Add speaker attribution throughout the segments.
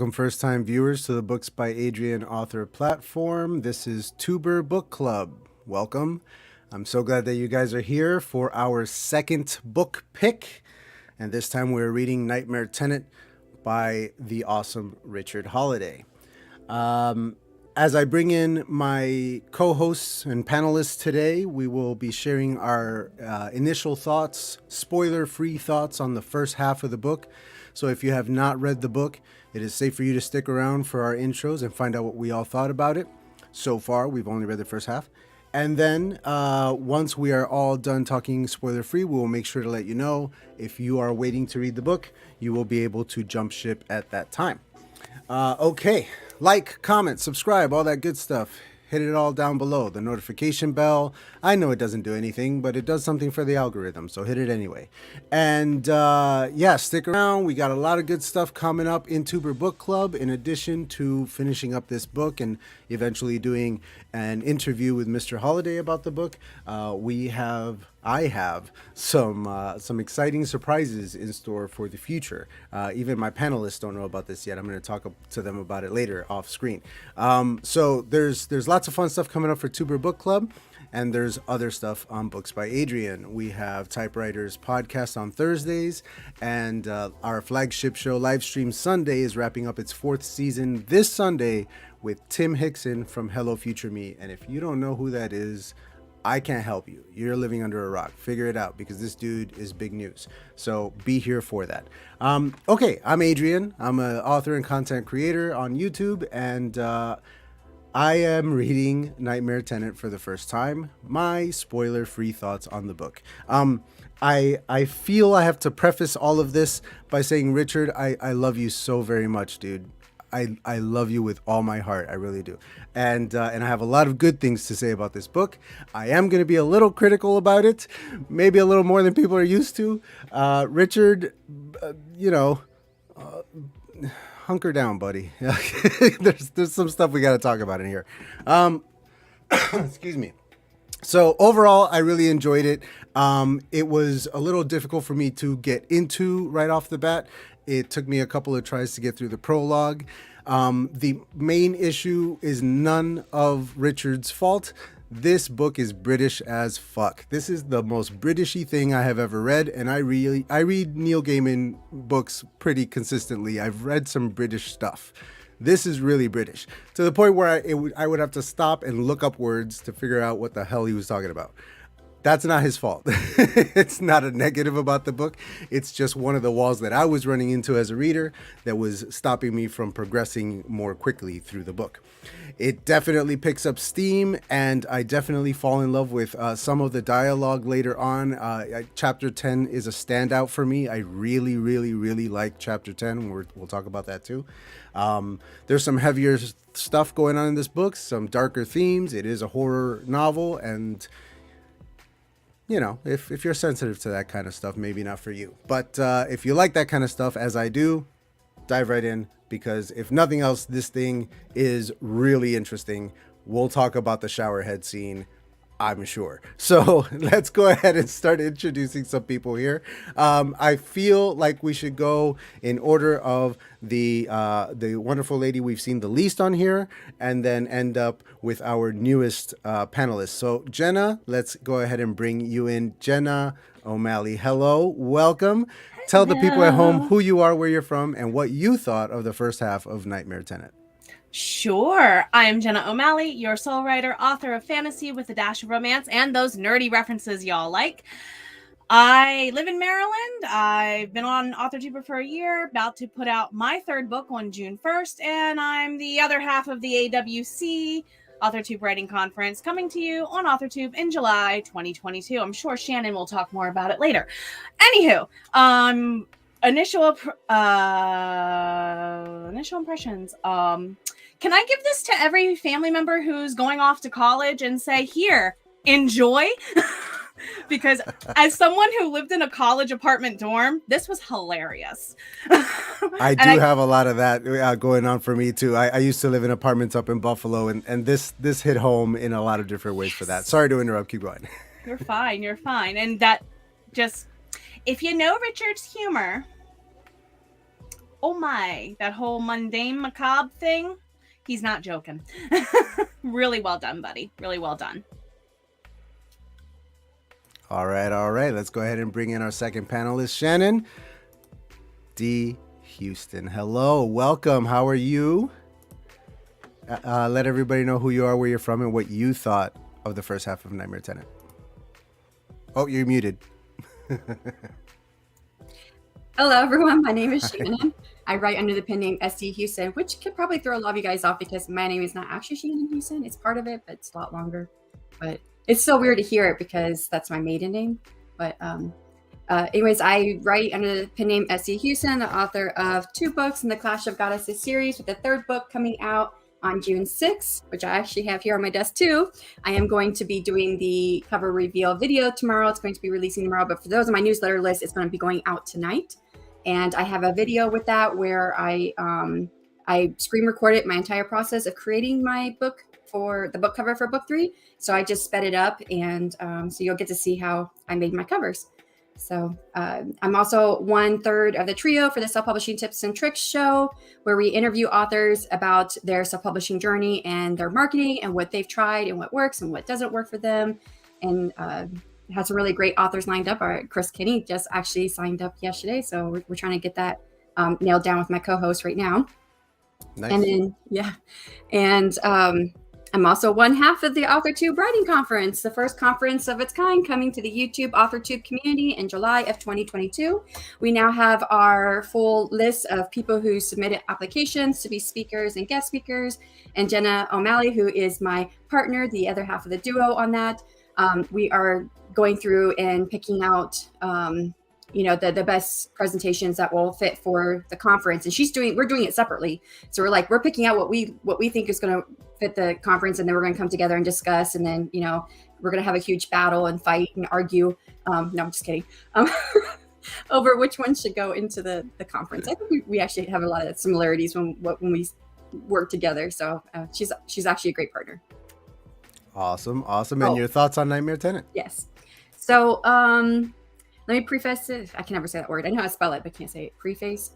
Speaker 1: welcome first-time viewers to the Books by Adrian author platform. This is Tuber Book Club. Welcome. I'm so glad that you guys are here for our second book pick. And this time we're reading Nightmare Tenant by the awesome Richard Holliday. As I bring in my co-hosts and panelists today, we will be sharing our initial thoughts, spoiler-free thoughts on the first half of the book. So if you have not read the book, it is safe for you to stick around for our intros and find out what we all thought about it. So far, we've only read the first half. And then once we are all done talking spoiler-free, we will make sure to let you know if you are waiting to read the book, you will be able to jump ship at that time. Okay, like, comment, subscribe, all that good stuff. Hit it all down below. The notification bell. I know it doesn't do anything, but it does something for the algorithm, so hit it anyway. And yeah, stick around. We got a lot of good stuff coming up in Tuber Book Club, in addition to finishing up this book and eventually doing an interview with Mr. Holliday about the book. I have some exciting surprises in store for the future. Even my panelists don't know about this yet. I'm going to talk to them about it later off screen. So there's lots of fun stuff coming up for Tuber Book Club, and there's other stuff on Books by Adrian. We have Typewriters podcast on Thursdays, and our flagship show, Livestream Sunday, is wrapping up its 4th season this Sunday with Tim Hickson from Hello Future Me. And if you don't know who that is, I can't help you. You're living under a rock. Figure it out, because this dude is big news. So be here for that. Okay, I'm Adrian. I'm an author and content creator on YouTube, and I am reading Nightmare Tenant for the first time. My spoiler-free thoughts on the book. I feel I have to preface all of this by saying, Richard, I love you so very much, dude. I love you with all my heart. I really do. And I have a lot of good things to say about this book. I am going to be a little critical about it, maybe a little more than people are used to. Richard, hunker down, buddy. there's some stuff we got to talk about in here. Excuse me. So overall, I really enjoyed it. It was a little difficult for me to get into right off the bat. It took me a couple of tries to get through the prologue. The main issue is none of Richard's fault. This book is British as fuck. This is the most Britishy thing I have ever read, and I read Neil Gaiman books pretty consistently. I've read some British stuff. This is really British, to the point where I would have to stop and look up words to figure out what the hell he was talking about. That's not his fault. It's not a negative about the book. It's just one of the walls that I was running into as a reader that was stopping me from progressing more quickly through the book. It definitely picks up steam, and I definitely fall in love with some of the dialogue later on. Chapter 10 is a standout for me. I really, really, really like Chapter 10. We'll talk about that too. There's some heavier stuff going on in this book, some darker themes. It is a horror novel, and you know, if you're sensitive to that kind of stuff, maybe not for you. But if you like that kind of stuff, as I do, dive right in, because if nothing else, this thing is really interesting. We'll talk about the shower head scene, I'm sure. So let's go ahead and start introducing some people here. I feel like we should go in order of the wonderful lady we've seen the least on here, and then end up with our newest panelists. So Jenna, let's go ahead and bring you in. Jenna O'Malley, hello, welcome. Tell the people at home who you are, where you're from, and what you thought of the first half of Nightmare Tenant.
Speaker 2: Sure. I'm Jenna O'Malley, your soul writer, author of fantasy with a dash of romance and those nerdy references y'all like. I live in Maryland. I've been on AuthorTuber for a year, about to put out my 3rd book on June 1st, and I'm the other half of the AWC AuthorTube Writing Conference, coming to you on AuthorTube in July 2022. I'm sure Shannon will talk more about it later. Anywho, initial impressions. Can I give this to every family member who's going off to college and say, here, enjoy? Because as someone who lived in a college apartment dorm, this was hilarious.
Speaker 1: I have a lot of that going on for me too. I used to live in apartments up in Buffalo, and this hit home in a lot of different ways for that. Sorry to interrupt. Keep going.
Speaker 2: You're fine. And that just, if you know Richard's humor, oh my, that whole mundane macabre thing, he's not joking. Really well done, buddy. Really well done.
Speaker 1: All right. Let's go ahead and bring in our second panelist, Shannon D. Houston. Hello, welcome. How are you? Let everybody know who you are, where you're from, and what you thought of the first half of Nightmare Tenant. Oh, you're muted.
Speaker 3: Hello, everyone. My name is Shannon. I write under the pen name SD Houston, which could probably throw a lot of you guys off because my name is not actually Shannon Houston. It's part of it, but it's a lot longer. But it's so weird to hear it because that's my maiden name. But anyways, I write under the pen name SD Houston, the author of 2 books in the Clash of Goddesses series, with the 3rd book coming out on June 6th, which I actually have here on my desk too. I am going to be doing the cover reveal video tomorrow. It's going to be releasing tomorrow, but for those on my newsletter list, it's going to be going out tonight. And I have a video with that where I screen recorded my entire process of creating my book for the book cover for book 3. So I just sped it up, and so you'll get to see how I made my covers. So I'm also 1/3 of the trio for the Self-Publishing Tips and Tricks show, where we interview authors about their self-publishing journey and their marketing and what they've tried and what works and what doesn't work for them. And had some really great authors lined up. Chris Kinney just actually signed up yesterday, so we're trying to get that nailed down with my co-host right now.
Speaker 1: Nice.
Speaker 3: And then and I'm also one half of the AuthorTube Writing Conference, the first conference of its kind coming to the YouTube AuthorTube community in July of 2022. We now have our full list of people who submitted applications to be speakers and guest speakers. And Jenna O'Malley, who is my partner, the other half of the duo on that, we are going through and picking out the best presentations that will fit for the conference. And we're doing it separately. So we're picking out what we think is going to fit the conference, and then we're going to come together and discuss. And then, we're going to have a huge battle and fight and argue. No, I'm just kidding. Over which one should go into the conference. I think we actually have a lot of similarities when we work together. So she's actually a great partner.
Speaker 1: Awesome. And your thoughts on Nightmare Tenant?
Speaker 3: Yes. So, let me preface it. I can never say that word. I know how to spell it, but I can't say it. Preface.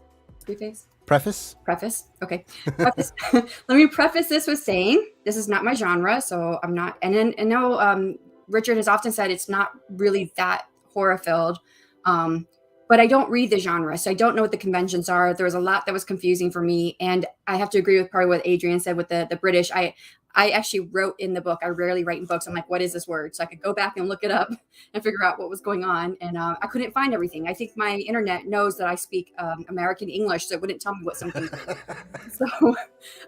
Speaker 3: Okay. Preface. Let me preface this with saying this is not my genre, so I'm not. And I know Richard has often said it's not really that horror filled, but I don't read the genre, so I don't know what the conventions are. There was a lot that was confusing for me, and I have to agree with part of what Adrian said with the British. I actually wrote in the book. I rarely write in books. I'm like, what is this word? So I could go back and look it up and figure out what was going on. And I couldn't find everything. I think my internet knows that I speak American English, so it wouldn't tell me what some things were. So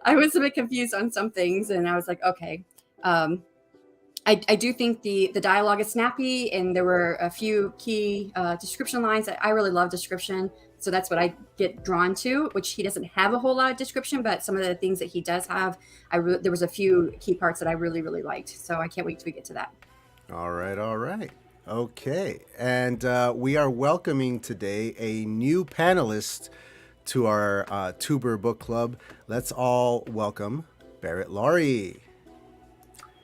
Speaker 3: I was a bit confused on some things, and I was like, okay. I do think the dialogue is snappy, and there were a few key description lines that I really love description. So that's what I get drawn to, which he doesn't have a whole lot of description, but some of the things that he does have, there was a few key parts that I really, really liked. So I can't wait till we get to that.
Speaker 1: All right. Okay. And we are welcoming today a new panelist to our Tuber Book Club. Let's all welcome Barrett Laurie.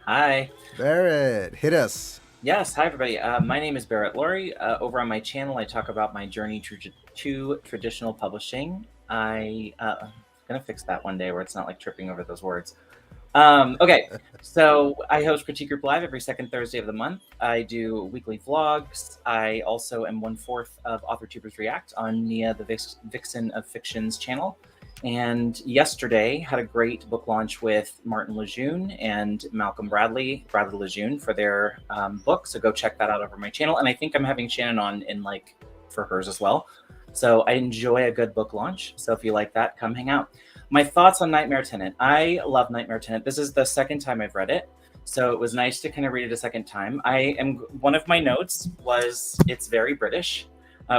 Speaker 4: Hi.
Speaker 1: Barrett, hit us.
Speaker 4: Yes, hi everybody. My name is Barrett Laurie. Over on my channel, I talk about my journey to traditional publishing. I'm going to fix that one day where it's not like tripping over those words. Okay, so I host Critique Group Live every second Thursday of the month. I do weekly vlogs. I also am 1/4 of AuthorTubers React on Nia, the Vixen of Fiction's channel. And yesterday had a great book launch with Martin Lejeune and Malcolm Bradley Lejeune for their book. So go check that out over my channel. And I think I'm having Shannon on for hers as well. So I enjoy a good book launch. So if you like that, come hang out. My thoughts on Nightmare Tenant. I love Nightmare Tenant. This is the second time I've read it. So it was nice to kind of read it a second time. One of my notes was it's very British.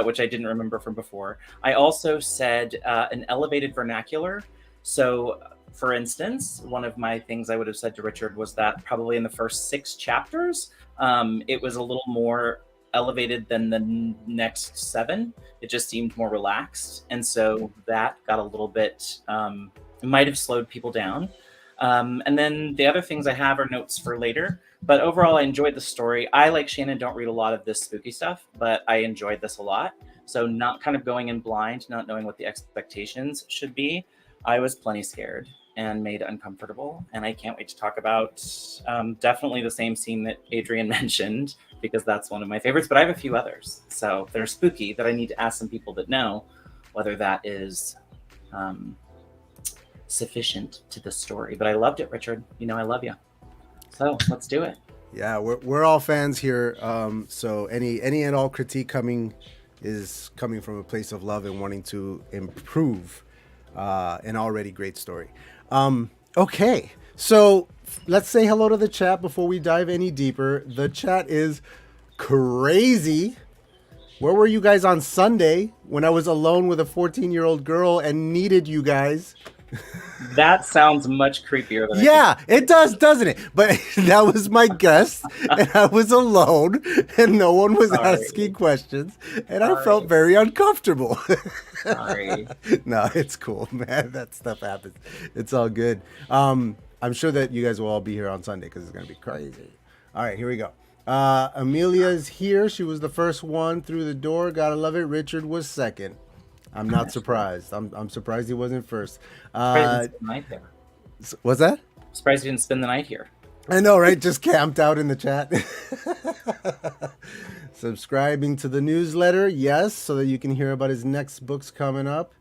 Speaker 4: Which I didn't remember from before. I also said an elevated vernacular. So, for instance, one of my things I would have said to Richard was that probably in the first 6 chapters, it was a little more elevated than the next 7. It just seemed more relaxed. And so that got a little bit, it might have slowed people down. And then the other things I have are notes for later. But overall, I enjoyed the story. I, like Shannon, don't read a lot of this spooky stuff, but I enjoyed this a lot. So not kind of going in blind, not knowing what the expectations should be, I was plenty scared and made uncomfortable. And I can't wait to talk about definitely the same scene that Adrian mentioned, because that's one of my favorites, but I have a few others. So they're spooky that I need to ask some people that know whether that is sufficient to the story. But I loved it, Richard. You know I love you. So let's do it.
Speaker 1: Yeah, we're all fans here. So any and all critique coming from a place of love and wanting to improve an already great story. Okay, so let's say hello to the chat before we dive any deeper. The chat is crazy. Where were you guys on Sunday when I was alone with a 14-year-old girl and needed you guys?
Speaker 4: That sounds much creepier than
Speaker 1: it does, doesn't it? But that was my guess, and I was alone, and no one was asking questions, and I felt very uncomfortable.
Speaker 4: Sorry.
Speaker 1: No, it's cool, man. That stuff happens. It's all good. I'm sure that you guys will all be here on Sunday because it's going to be crazy. All right, here we go. Amelia's here. She was the first one through the door. Gotta love it. Richard was second. I'm not surprised. I'm surprised he wasn't first.
Speaker 4: Surprised he didn't spend the night there.
Speaker 1: What's that?
Speaker 4: Surprised he didn't spend the night here.
Speaker 1: I know, right? Just camped out in the chat. Subscribing to the newsletter, yes, so that you can hear about his next books coming up.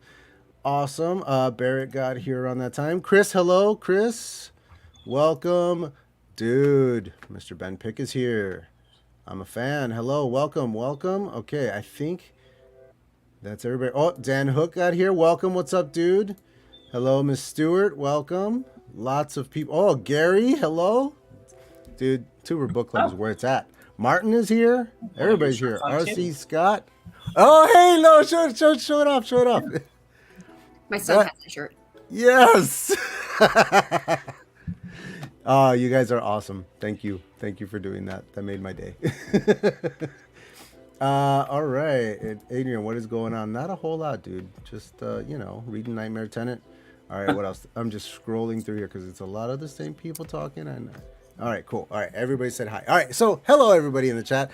Speaker 1: Awesome. Barrett got here around that time. Chris, hello, Chris. Welcome. Dude, Mr. Ben Pick is here. I'm a fan. Hello, welcome. Okay, I think that's everybody. Oh, Dan Hook got here. Welcome. What's up, dude? Hello, Miss Stewart. Welcome. Lots of people. Oh, Gary. Hello. Dude, Tuber Book Club is where it's at. Martin is here. Everybody's here. RC Scott. Oh, hey, no, show it off. Show it off.
Speaker 3: My son has a shirt.
Speaker 1: Yes. Oh, you guys are awesome. Thank you for doing that. That made my day. All right, Adrian, what is going on? Not a whole lot, dude. Just reading Nightmare Tenant. All right, what else? I'm just scrolling through here because it's a lot of the same people talking. And all right, cool. All right, everybody said hi. All right, so hello everybody in the chat.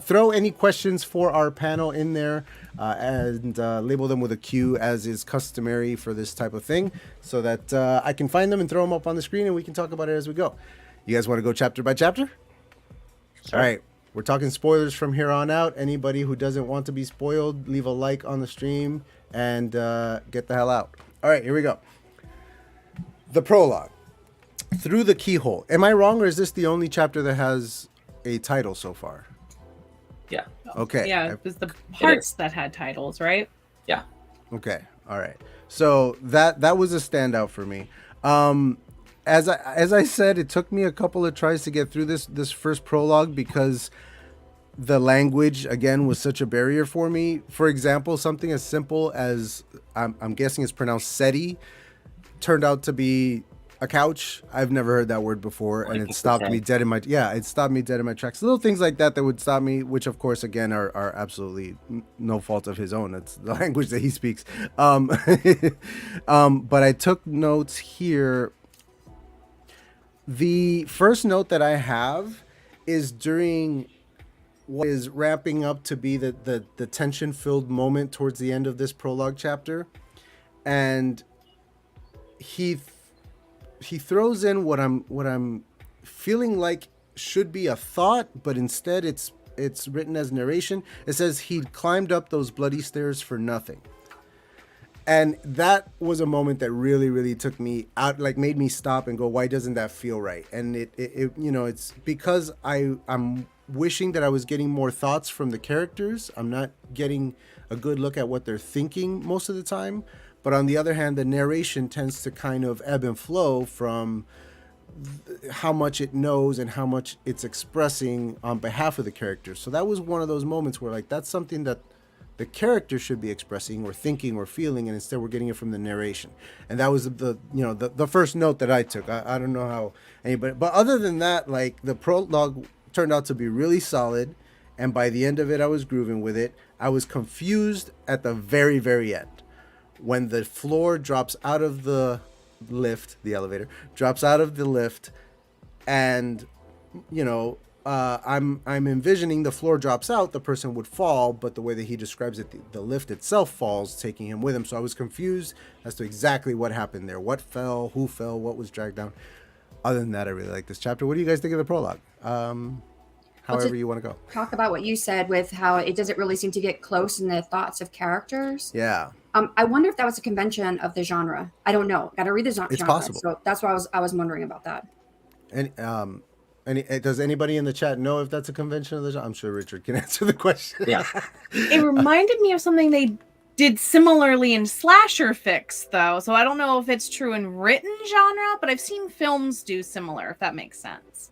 Speaker 1: Throw any questions for our panel in there and label them with a Q, as is customary for this type of thing, so that I can find them and throw them up on the screen and we can talk about it as we go. You guys want to go chapter by chapter? Sure. All right. We're talking spoilers from here on out. Anybody who doesn't want to be spoiled, leave a like on the stream and get the hell out. All right, here we go. The prologue. Through the Keyhole. Am I wrong, or is this the only chapter that has a title so far?
Speaker 4: Yeah.
Speaker 1: Okay.
Speaker 2: Yeah, it was the parts that had titles, right?
Speaker 4: Yeah.
Speaker 1: Okay. All right. So that was a standout for me. As I said, it took me a couple of tries to get through this first prologue because the language, again, was such a barrier for me. For example, something as simple as, I'm guessing it's pronounced SETI, turned out to be a couch. I've never heard that word before, and it stopped me dead in my tracks. Little things like that would stop me, which of course again are absolutely no fault of his own. It's the language that he speaks. But I took notes here. The first note that I have is during what is ramping up to be the tension-filled moment towards the end of this prologue chapter, and he throws in what I'm feeling like should be a thought, but instead it's written as narration. It says he'd climbed up those bloody stairs for nothing. And that was a moment that really, really took me out, like made me stop and go, why doesn't that feel right? And it it's because I'm wishing that I was getting more thoughts from the characters. I'm not getting a good look at what they're thinking most of the time. But on the other hand, the narration tends to kind of ebb and flow from how much it knows and how much it's expressing on behalf of the characters. So that was one of those moments where like that's something that the character should be expressing or thinking or feeling, and instead we're getting it from the narration. And that was the first note that I took. I don't know how anybody, but other than that, like the prologue turned out to be really solid, and by the end of it I was grooving with it. I was confused at the very, very end when the floor drops out of the lift, the elevator drops out of the lift, and I'm envisioning the floor drops out, the person would fall, but the way that he describes it, the lift itself falls, taking him with him. So I was confused as to exactly what happened there. What fell, who fell, what was dragged down. Other than that, I really like this chapter. What do you guys think of the prologue? However you want to go.
Speaker 3: Talk about what you said with how it doesn't really seem to get close in the thoughts of characters.
Speaker 1: Yeah.
Speaker 3: I wonder if that was a convention of the genre. I don't know. Got to read the genre.
Speaker 1: It's possible.
Speaker 3: So that's why I was wondering about that.
Speaker 1: And does anybody in the chat know if that's a convention of the genre? I'm sure Richard can answer the question.
Speaker 4: Yeah.
Speaker 2: It reminded me of something they did similarly in slasher fics, though. So I don't know if it's true in written genre, but I've seen films do similar, if that makes sense.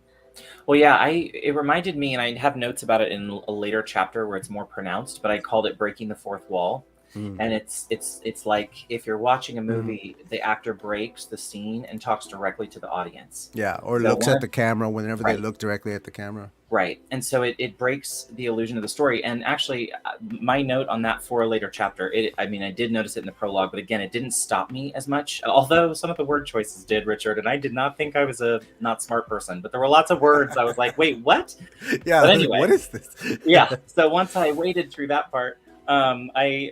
Speaker 4: Well, yeah, it reminded me, and I have notes about it in a later chapter where it's more pronounced, but I called it breaking the fourth wall. And it's like if you're watching a movie, the actor breaks the scene and talks directly to the audience.
Speaker 1: Yeah, or
Speaker 4: So
Speaker 1: looks at the camera whenever
Speaker 4: Right.
Speaker 1: they look directly at the camera.
Speaker 4: Right. And so it breaks the illusion of the story. And actually, my note on that for a later chapter, I did notice it in the prologue, but again, it didn't stop me as much. Although some of the word choices did, Richard, and I did not think I was a not smart person, but there were lots of words I was like, wait, what?
Speaker 1: Yeah,
Speaker 4: But anyway.
Speaker 1: what is this?
Speaker 4: Yeah. So once I waded through that part, I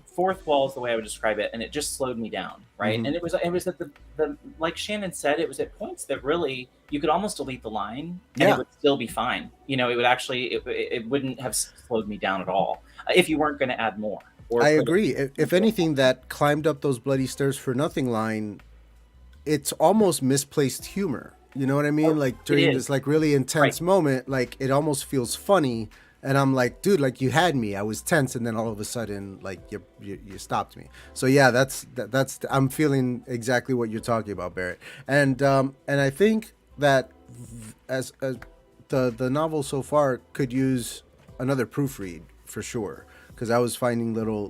Speaker 4: fourth wall is the way I would describe it, and it just slowed me down, right?
Speaker 1: Mhm.
Speaker 4: And it was at the like Shannon said, it was at points that really you could almost delete the line and
Speaker 1: Yeah.
Speaker 4: it would still be fine. It would actually it wouldn't have slowed me down at all if you weren't going to add more.
Speaker 1: I agree. If anything, that climbed up those bloody stairs for nothing line, it's almost misplaced humor. You know what I mean?
Speaker 4: Oh,
Speaker 1: like during
Speaker 4: is.
Speaker 1: this like really intense moment, like it almost feels funny. And I'm like, dude, like you had me. I was tense, and then all of a sudden, like you stopped me. So yeah, that's I'm feeling exactly what you're talking about, Barrett. And I think that as the novel so far could use another proofread for sure, because I was finding little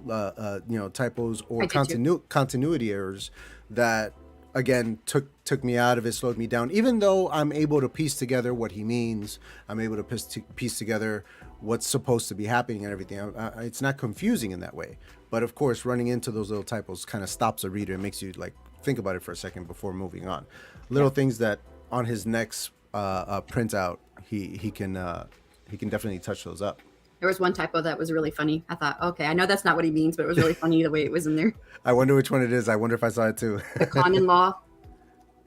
Speaker 1: typos or continuity errors that again took me out of it, slowed me down. Even though I'm able to piece together what he means, I'm able to piece together what's supposed to be happening and everything. It's not confusing in that way, but of course running into those little typos kind of stops a reader and makes you like think about it for a second before moving on. Little things that on his next printout he can definitely touch those up.
Speaker 3: There was one typo that was really funny. I thought, okay, I know that's not what he means, but it was really funny the way it was in there.
Speaker 1: I wonder which one it is. I wonder if I saw it too.
Speaker 3: The con-in-law.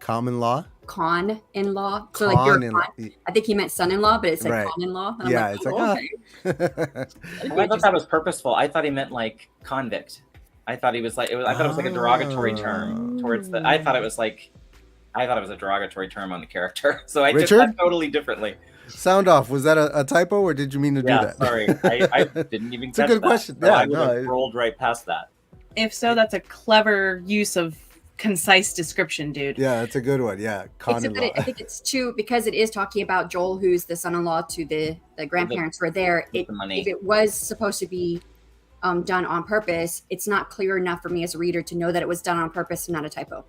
Speaker 1: Common law?
Speaker 3: Con-in-law. So like you're
Speaker 1: Con-in-law.
Speaker 3: I think he meant son-in-law, but it said
Speaker 1: Right.
Speaker 3: con-in-law. And I'm
Speaker 1: Yeah,
Speaker 3: like,
Speaker 1: it's
Speaker 3: oh,
Speaker 1: like,
Speaker 3: okay.
Speaker 4: I thought that was purposeful. I thought he meant like convict. I thought he was like I thought it was like a derogatory term towards the. I thought it was a derogatory term on the character. So I took that totally differently.
Speaker 1: Sound off. Was that a typo, or did you mean to do that?
Speaker 4: Sorry, I didn't even.
Speaker 1: It's a good question.
Speaker 4: So
Speaker 1: Yeah,
Speaker 4: I would have rolled right past that.
Speaker 2: If so, that's a clever use of concise description, dude.
Speaker 1: Yeah, it's a good one. Yeah, con-in-law.
Speaker 3: I think it's too, because it is talking about Joel, who's the son-in-law to the grandparents who are there.
Speaker 4: The money.
Speaker 3: If it was supposed to be done on purpose, it's not clear enough for me as a reader to know that it was done on purpose and not a typo.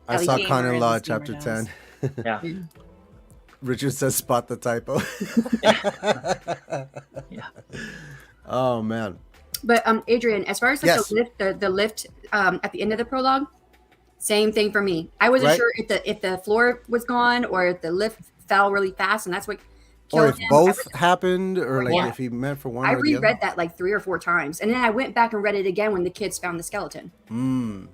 Speaker 1: I
Speaker 3: At
Speaker 1: saw
Speaker 3: least
Speaker 1: con-in-law
Speaker 2: gamer
Speaker 1: chapter
Speaker 2: knows.
Speaker 1: 10.
Speaker 4: Yeah.
Speaker 1: Richard says spot the typo.
Speaker 4: Yeah.
Speaker 1: Oh man.
Speaker 3: But Adrian, as far as like
Speaker 1: Yes.
Speaker 3: the lift at the end of the prologue, same thing for me. I wasn't
Speaker 1: Right.
Speaker 3: sure if the floor was gone or if the lift fell really fast, and that's what
Speaker 1: Or
Speaker 3: killed
Speaker 1: if
Speaker 3: him.
Speaker 1: both happened, or like
Speaker 3: Yeah.
Speaker 1: if he meant for one
Speaker 3: I
Speaker 1: or the other.
Speaker 3: reread that like 3 or 4 times, and then I went back and read it again when the kids found the skeleton.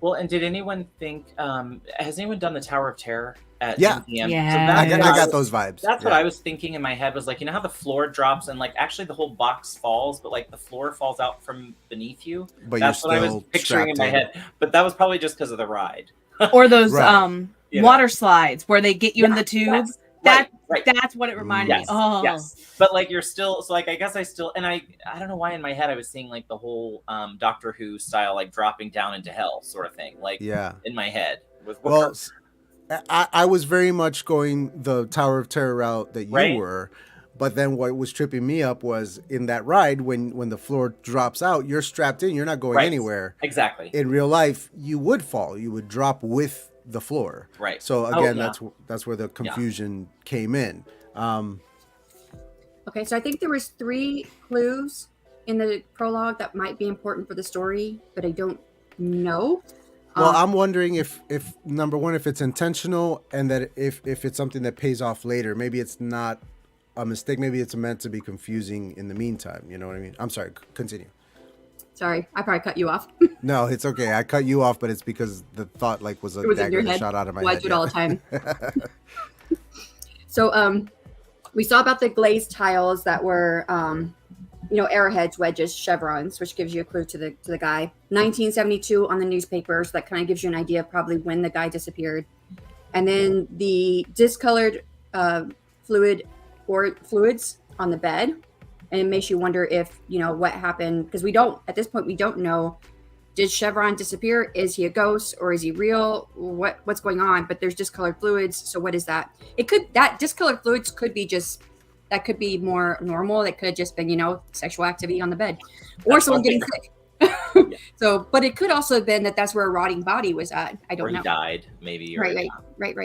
Speaker 4: Well, and did anyone think? Has anyone done the Tower of Terror at
Speaker 1: Yeah.
Speaker 4: MGM?
Speaker 2: Yeah.
Speaker 1: I
Speaker 4: that's
Speaker 1: got those vibes.
Speaker 4: That's
Speaker 1: Yeah.
Speaker 4: what I was thinking in my head, was like, you know how the floor drops and like actually the whole box falls, but like the floor falls out from beneath you.
Speaker 1: But
Speaker 4: That's
Speaker 1: you're
Speaker 4: what I
Speaker 1: still
Speaker 4: was picturing in my
Speaker 1: strapped
Speaker 4: head. But that was probably just because of the ride.
Speaker 2: Or those
Speaker 1: Right.
Speaker 4: You know.
Speaker 2: water slides where they get you in the tube.
Speaker 4: Yes.
Speaker 2: That
Speaker 4: Right.
Speaker 2: That's what it reminded me.
Speaker 4: Yes.
Speaker 2: Oh,
Speaker 4: Yes. But like you're still, so like I guess I still, and I don't know why in my head I was seeing like the whole Doctor Who style, like dropping down into hell sort of thing, like
Speaker 1: Yeah.
Speaker 4: in my head.
Speaker 1: Well, I was very much going the Tower of Terror route that you
Speaker 4: Right.
Speaker 1: were, but then what was tripping me up was in that ride when the floor drops out, you're strapped in, you're not going
Speaker 4: Right.
Speaker 1: anywhere.
Speaker 4: Exactly.
Speaker 1: In real life, you would fall, you would drop with the floor.
Speaker 4: Right.
Speaker 1: So
Speaker 4: Oh,
Speaker 1: again,
Speaker 4: yeah.
Speaker 1: that's where the confusion came in.
Speaker 3: Okay, so I think there was 3 clues in the prologue that might be important for the story, but I don't know.
Speaker 1: Well, I'm wondering if number one, if it's intentional, and that if it's something that pays off later. Maybe it's not a mistake. Maybe it's meant to be confusing in the meantime. You know what I mean? I'm sorry. Continue.
Speaker 3: Sorry, I probably cut you off.
Speaker 1: No, it's okay. I cut you off, but it's because the thought like was a
Speaker 3: It was in
Speaker 1: dagger
Speaker 3: your
Speaker 1: that
Speaker 3: head.
Speaker 1: shot out of my
Speaker 3: Well, I
Speaker 1: head.
Speaker 3: do it all the time. So we saw about the glazed tiles that were arrowheads, wedges, chevrons, which gives you a clue to the guy. 1972 on the newspaper, so that kind of gives you an idea of probably when the guy disappeared. And then the discolored fluids on the bed, and it makes you wonder if what happened, because at this point we don't know, did Chevron disappear? Is he a ghost or is he real? What's going on? But there's discolored fluids, so what is that? That discolored fluids could be more normal. That could have just been sexual activity on the bed, or someone getting sick. So, but it could also have been that's where a rotting body was at. I don't know.
Speaker 4: He died, maybe.
Speaker 3: Right.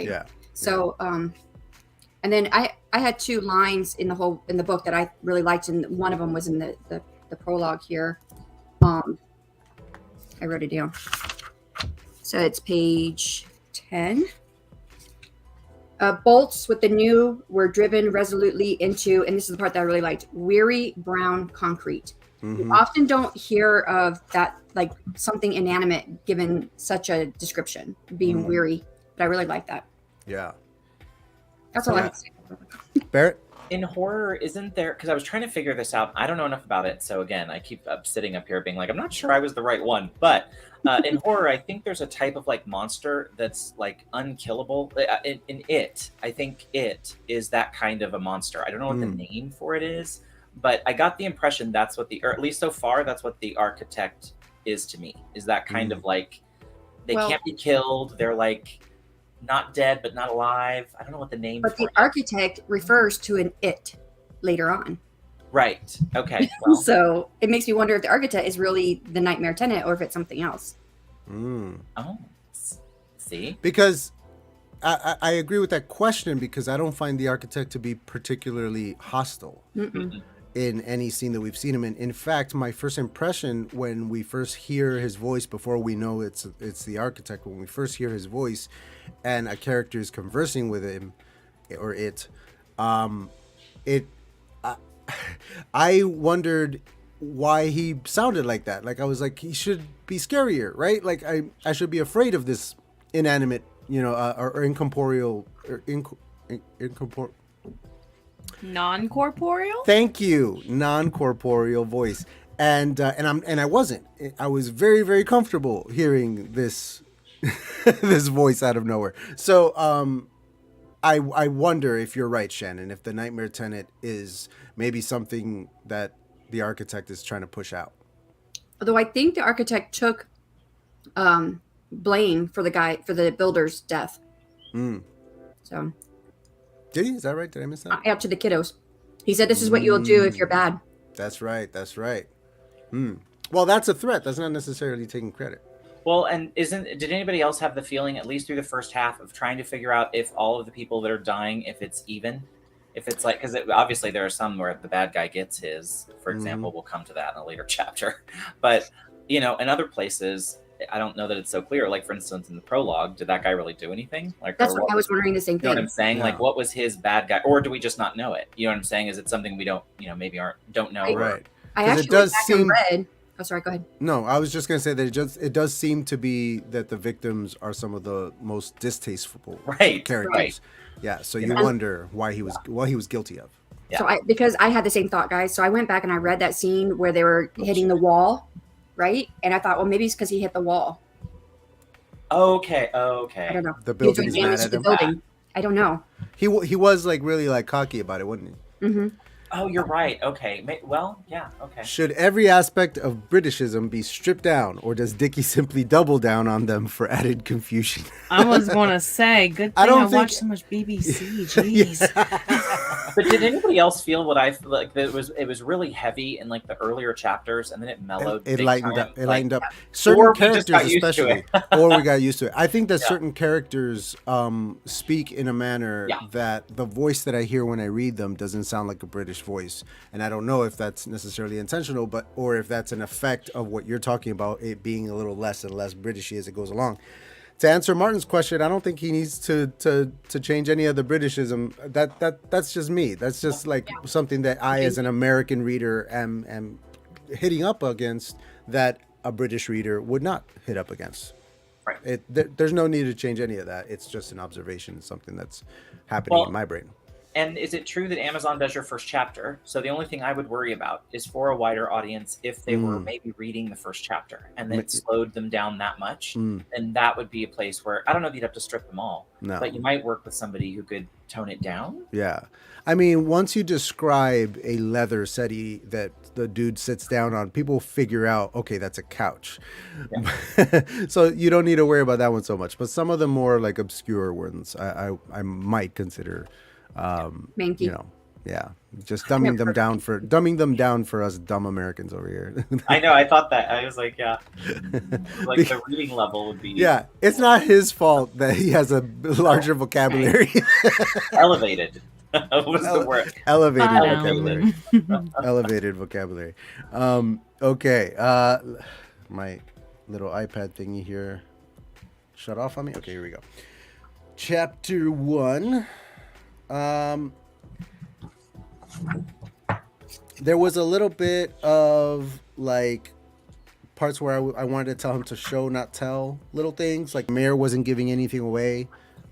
Speaker 1: Yeah.
Speaker 3: So, and then I had two lines in the book that I really liked, and one of them was in the prologue here. I wrote it down. So it's page 10. Bolts with the new were driven resolutely into, and this is the part that I really liked, weary brown concrete.
Speaker 1: Mm-hmm.
Speaker 3: You often don't hear of that, like something inanimate given such a description, being weary, but I really like that.
Speaker 1: Yeah.
Speaker 3: That's all I have to say.
Speaker 1: Barrett?
Speaker 4: In horror, isn't there, because I was trying to figure this out, I don't know enough about it, so again, I keep sitting up here being like, I'm not sure I was the right one, but in horror, I think there's a type of like monster that's like unkillable. In It, I think It is that kind of a monster. I don't know what the name for it is, but I got the impression that's what or at least so far, that's what the architect is to me, is that kind of like, they can't be killed, they're like, not dead, but not alive. I don't know what the name
Speaker 3: But
Speaker 4: for
Speaker 3: the architect refers to an it later on.
Speaker 4: Right. Okay. Well.
Speaker 3: So it makes me wonder if the architect is really the nightmare tenant or if it's something else.
Speaker 4: Oh, see?
Speaker 1: Because I agree with that question, because I don't find the architect to be particularly hostile in any scene that we've seen him in. In fact, my first impression when we first hear his voice, before we know it's the architect, when we first hear his voice and a character is conversing with him or I wondered why he sounded like that. Like I was like, he should be scarier, right? Like I should be afraid of this inanimate, or incorporeal or incorporeal.
Speaker 2: Non-corporeal?
Speaker 1: Thank you, non-corporeal voice, and I wasn't. I was very, very comfortable hearing this this voice out of nowhere. So I wonder if you're right, Shannon, if the nightmare tenant is maybe something that the architect is trying to push out.
Speaker 3: Although I think the architect took blame for the builder's death. So.
Speaker 1: Did he? Is that right? Did I miss that?
Speaker 3: Up to the kiddos. He said, this is what you'll do if you're bad.
Speaker 1: That's right. Well, that's a threat. That's not necessarily taking credit.
Speaker 4: Well, and did anybody else have the feeling, at least through the first half, of trying to figure out if all of the people that are dying, if it's even? If it's like, because obviously there are some where the bad guy gets his, for example, we'll come to that in a later chapter. But, in other places, I don't know that it's so clear. Like, for instance, in the prologue, did that guy really do anything? Like,
Speaker 3: that's what I was wondering, the same thing.
Speaker 4: You know what I'm saying?
Speaker 1: Yeah.
Speaker 4: Like, what was his bad guy? Or do we just not know it? You know what I'm saying? Is it something we don't, maybe don't know?
Speaker 1: Right.
Speaker 3: I actually went back and read. Oh, sorry, go ahead.
Speaker 1: No, I was just going to say that it does seem to be that the victims are some of the most distasteful characters.
Speaker 4: Right.
Speaker 1: Yeah, so you wonder what he was guilty of.
Speaker 4: Yeah.
Speaker 3: So because I had the same thought, guys. So I went back and I read that scene where they were hitting the wall, right? And I thought, well, maybe it's because he hit the wall.
Speaker 4: Okay.
Speaker 3: I don't know.
Speaker 1: The building's mad at him.
Speaker 3: Building. I don't know.
Speaker 1: He was like really like cocky about it, wasn't he?
Speaker 3: Mm-hmm.
Speaker 4: Oh, you're right. Okay. Well, yeah. Okay.
Speaker 1: Should every aspect of Britishism be stripped down, or does Dickie simply double down on them for added confusion?
Speaker 2: I was going to say, good thing I watched so much BBC. Jeez.
Speaker 4: But did anybody else feel what I feel like? That it was really heavy in like the earlier chapters, and then it mellowed.
Speaker 1: It
Speaker 4: big
Speaker 1: lightened
Speaker 4: time.
Speaker 1: up. It lightened up. Certain characters, especially, or we got used to it. I think that certain characters speak in a manner that the voice that I hear when I read them doesn't sound like a British British voice, and I don't know if that's necessarily intentional, or if that's an effect of what you're talking about, it being a little less and less Britishy as it goes along. To answer Martin's question, I don't think he needs to change any of the Britishism. That's just me. That's just like something that I, as an American reader, am hitting up against that a British reader would not hit up against.
Speaker 4: Right.
Speaker 1: There's no need to change any of that. It's just an observation, something that's happening in my brain.
Speaker 4: And is it true that Amazon does your first chapter? So the only thing I would worry about is for a wider audience, if they were maybe reading the first chapter and then slowed them down that much, then that would be a place where, I don't know if you'd have to strip them all, but you might work with somebody who could tone it down.
Speaker 1: Yeah. I mean, once you describe a leather settee that the dude sits down on, people figure out, okay, that's a couch. Yeah. So you don't need to worry about that one so much. But some of the more like obscure ones, I might consider...
Speaker 3: Manky.
Speaker 1: Just dumbing them down for us dumb Americans over here.
Speaker 4: I know. I thought that. I was like, yeah, like the reading level would be.
Speaker 1: Yeah, it's not his fault that he has a larger vocabulary.
Speaker 4: Elevated. What was the word?
Speaker 1: Elevated vocabulary. Elevated vocabulary. Okay. My little iPad thingy here shut off on me. Okay, here we go. Chapter 1. There was a little bit of like parts where I wanted to tell him to show, not tell little things. Like Mayor wasn't giving anything away.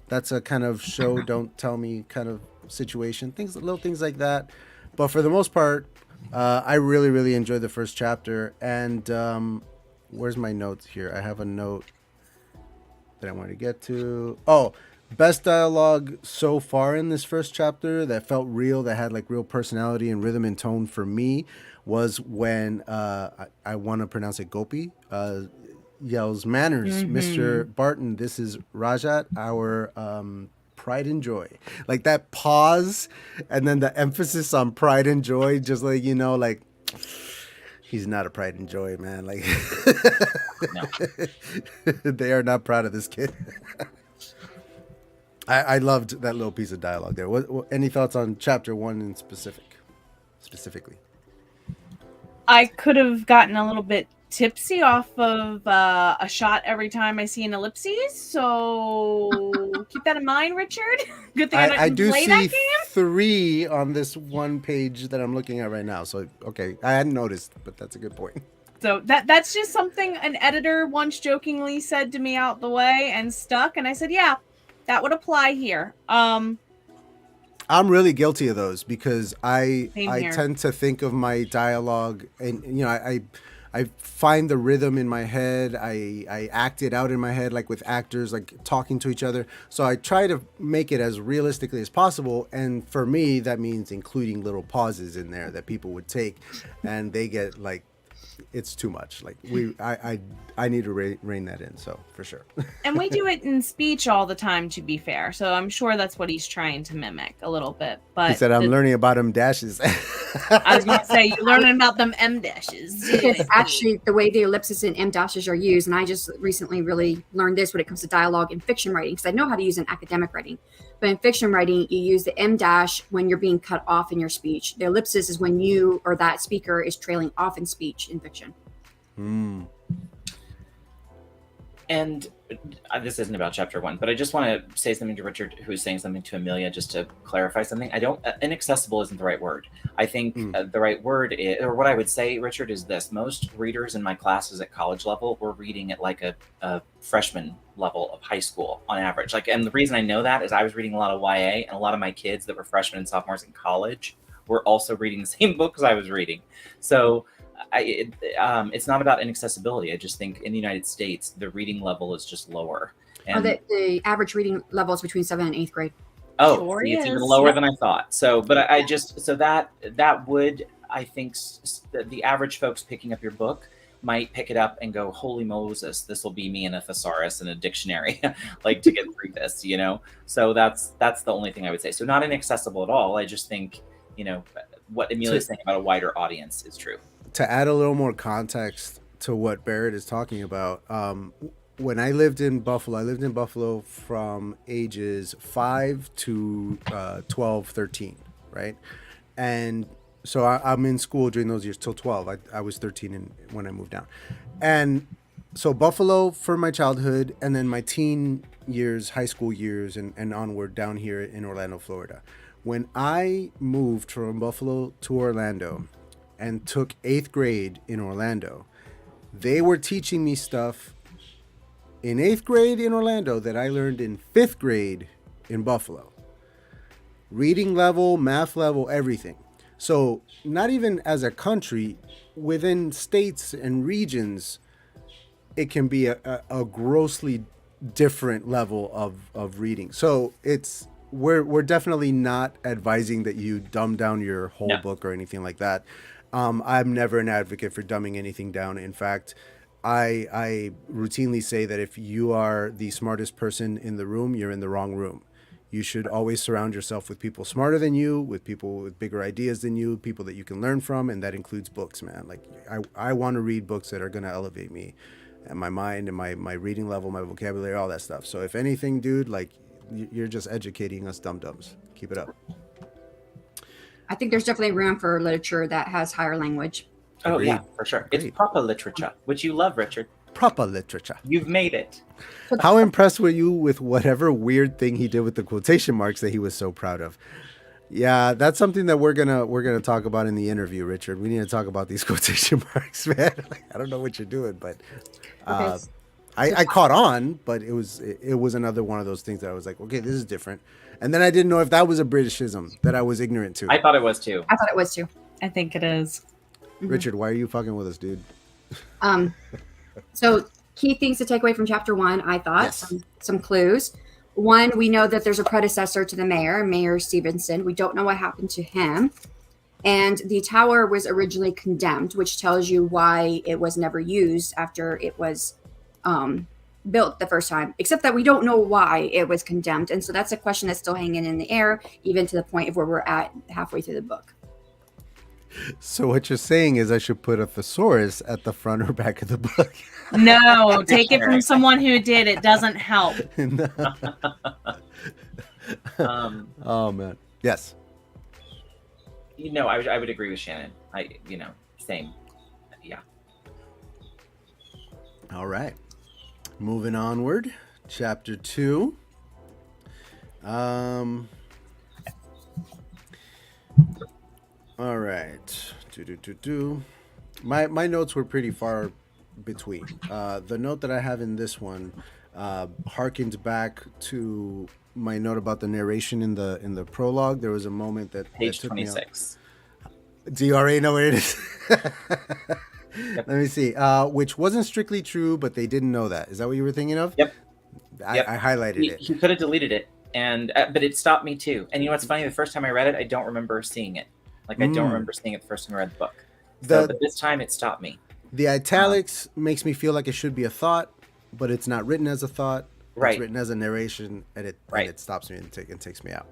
Speaker 1: That's a kind of show, don't tell me kind of situation. Little things like that. But for the most part, I really, really enjoyed the first chapter. And where's my notes here? I have a note that I want to get to. Oh, best dialogue so far in this first chapter that felt real, that had like real personality and rhythm and tone for me, was when I want to pronounce it Gopi yells, "Manners, Mr. Barton, this is Rajat, our pride and joy." Like that pause and then the emphasis on pride and joy, just like, like he's not a pride and joy, man. Like they are not proud of this kid. I loved that little piece of dialogue there. What any thoughts on chapter 1 in specifically?
Speaker 2: I could have gotten a little bit tipsy off of a shot every time I see an ellipses, so keep that in mind, Richard. Good thing I do play that game.
Speaker 1: 3 on this one page that I'm looking at right now. So okay, I hadn't noticed, but that's a good point.
Speaker 2: So that's just something an editor once jokingly said to me out the way and stuck, and I said, yeah, that would apply here. I'm
Speaker 1: really guilty of those because I tend to think of my dialogue and I find the rhythm in my head. I act it out in my head, like with actors, like talking to each other. So I try to make it as realistically as possible. And for me, that means including little pauses in there that people would take, and they get like, it's too much. Like I need to rein that in. So for sure.
Speaker 2: And we do it in speech all the time, to be fair. So I'm sure that's what he's trying to mimic a little bit. But
Speaker 1: he said, "I'm learning about them dashes."
Speaker 2: I was going to say, you're learning about them M dashes.
Speaker 3: Because actually, the way the ellipsis and M dashes are used, and I just recently really learned this when it comes to dialogue and fiction writing, because I know how to use it in academic writing. But in fiction writing, you use the M dash when you're being cut off in your speech. The ellipsis is when you or that speaker is trailing off in speech in fiction.
Speaker 4: And this isn't about chapter 1, but I just want to say something to Richard, who's saying something to Amelia, just to clarify something. Inaccessible isn't the right word. I think the right word is, or what I would say, Richard, is this. Most readers in my classes at college level were reading at like a freshman level of high school on average. Like, and the reason I know that is I was reading a lot of YA, and a lot of my kids that were freshmen and sophomores in college were also reading the same books I was reading. So it's not about inaccessibility. I just think in the United States, the reading level is just lower. And
Speaker 3: the average reading level is between 7th and 8th grade.
Speaker 4: Oh, sure it's even lower than I thought. So, but I just, so that would, I think the average folks picking up your book might pick it up and go, "Holy Moses, this will be me in a thesaurus and a dictionary," like to get through this, So that's the only thing I would say. So not inaccessible at all. I just think, what Amelia's saying about a wider audience is true.
Speaker 1: To add a little more context to what Barrett is talking about, when I lived in Buffalo from ages 5 to 12, 13, right? And so I'm in school during those years till 12. I was 13 when I moved down. And so Buffalo for my childhood, and then my teen years, high school years, and onward down here in Orlando, Florida. When I moved from Buffalo to Orlando and took 8th grade in Orlando, they were teaching me stuff in 8th grade in Orlando that I learned in 5th grade in Buffalo. Reading level, math level, everything. So not even as a country, within states and regions, it can be a grossly different level of reading. So we're definitely not advising that you dumb down your whole book or anything like that. I'm never an advocate for dumbing anything down. In fact, I routinely say that if you are the smartest person in the room, you're in the wrong room. You should always surround yourself with people smarter than you, with people with bigger ideas than you, people that you can learn from, and that includes books, man. Like I want to read books that are going to elevate me and my mind and my reading level, my vocabulary, all that stuff. So if anything, dude, like you're just educating us dum-dums. Keep it up.
Speaker 3: I think there's definitely room for literature that has higher language.
Speaker 4: Oh,
Speaker 1: Agreed.
Speaker 4: yeah, for sure.
Speaker 1: Agreed.
Speaker 4: It's proper literature, which you love, Richard.
Speaker 1: Proper literature.
Speaker 4: You've made it.
Speaker 1: How impressed were you with whatever weird thing he did with the quotation marks that he was so proud of? Yeah, that's something that we're gonna talk about in the interview, Richard. We need to talk about these quotation marks, man. Like, I don't know what you're doing, but I caught on, but it was another one of those things that I was like, okay, this is different. And then I didn't know if that was a Britishism that I was ignorant to.
Speaker 4: I thought it was too.
Speaker 3: I thought it was too.
Speaker 2: I think it is.
Speaker 1: Richard, why are you fucking with us, dude?
Speaker 3: So key things to take away from chapter 1, I thought.
Speaker 1: Yes.
Speaker 3: Some clues. One, we know that there's a predecessor to the mayor, Mayor Stevenson. We don't know what happened to him. And the tower was originally condemned, which tells you why it was never used after it was built the first time, except that we don't know why it was condemned. And so that's a question that's still hanging in the air, even to the point of where we're at halfway through the book.
Speaker 1: So what you're saying is I should put a thesaurus at the front or back of the book.
Speaker 2: No, take it from someone who did. It doesn't help.
Speaker 1: Oh man. Yes.
Speaker 4: I would agree with Shannon. Same. Yeah.
Speaker 1: All right. Moving onward. Chapter 2. All right. My notes were pretty far between. The note that I have in this one harkens back to my note about the narration in the prologue. There was a moment that
Speaker 4: Page
Speaker 1: took
Speaker 4: 26.
Speaker 1: me out. Do you already know where it is?
Speaker 4: Yep.
Speaker 1: Let me see. Which wasn't strictly true, but they didn't know that. Is that what you were thinking of?
Speaker 4: Yep.
Speaker 1: I highlighted it.
Speaker 4: He could have deleted it, but it stopped me too. And you know what's funny? The first time I read it, I don't remember seeing it. Like, I don't remember seeing it the first time I read the book. But this time it stopped me.
Speaker 1: The italics makes me feel like it should be a thought, but it's not written as a thought.
Speaker 4: Right.
Speaker 1: It's written as a narration, and it stops me and takes me out.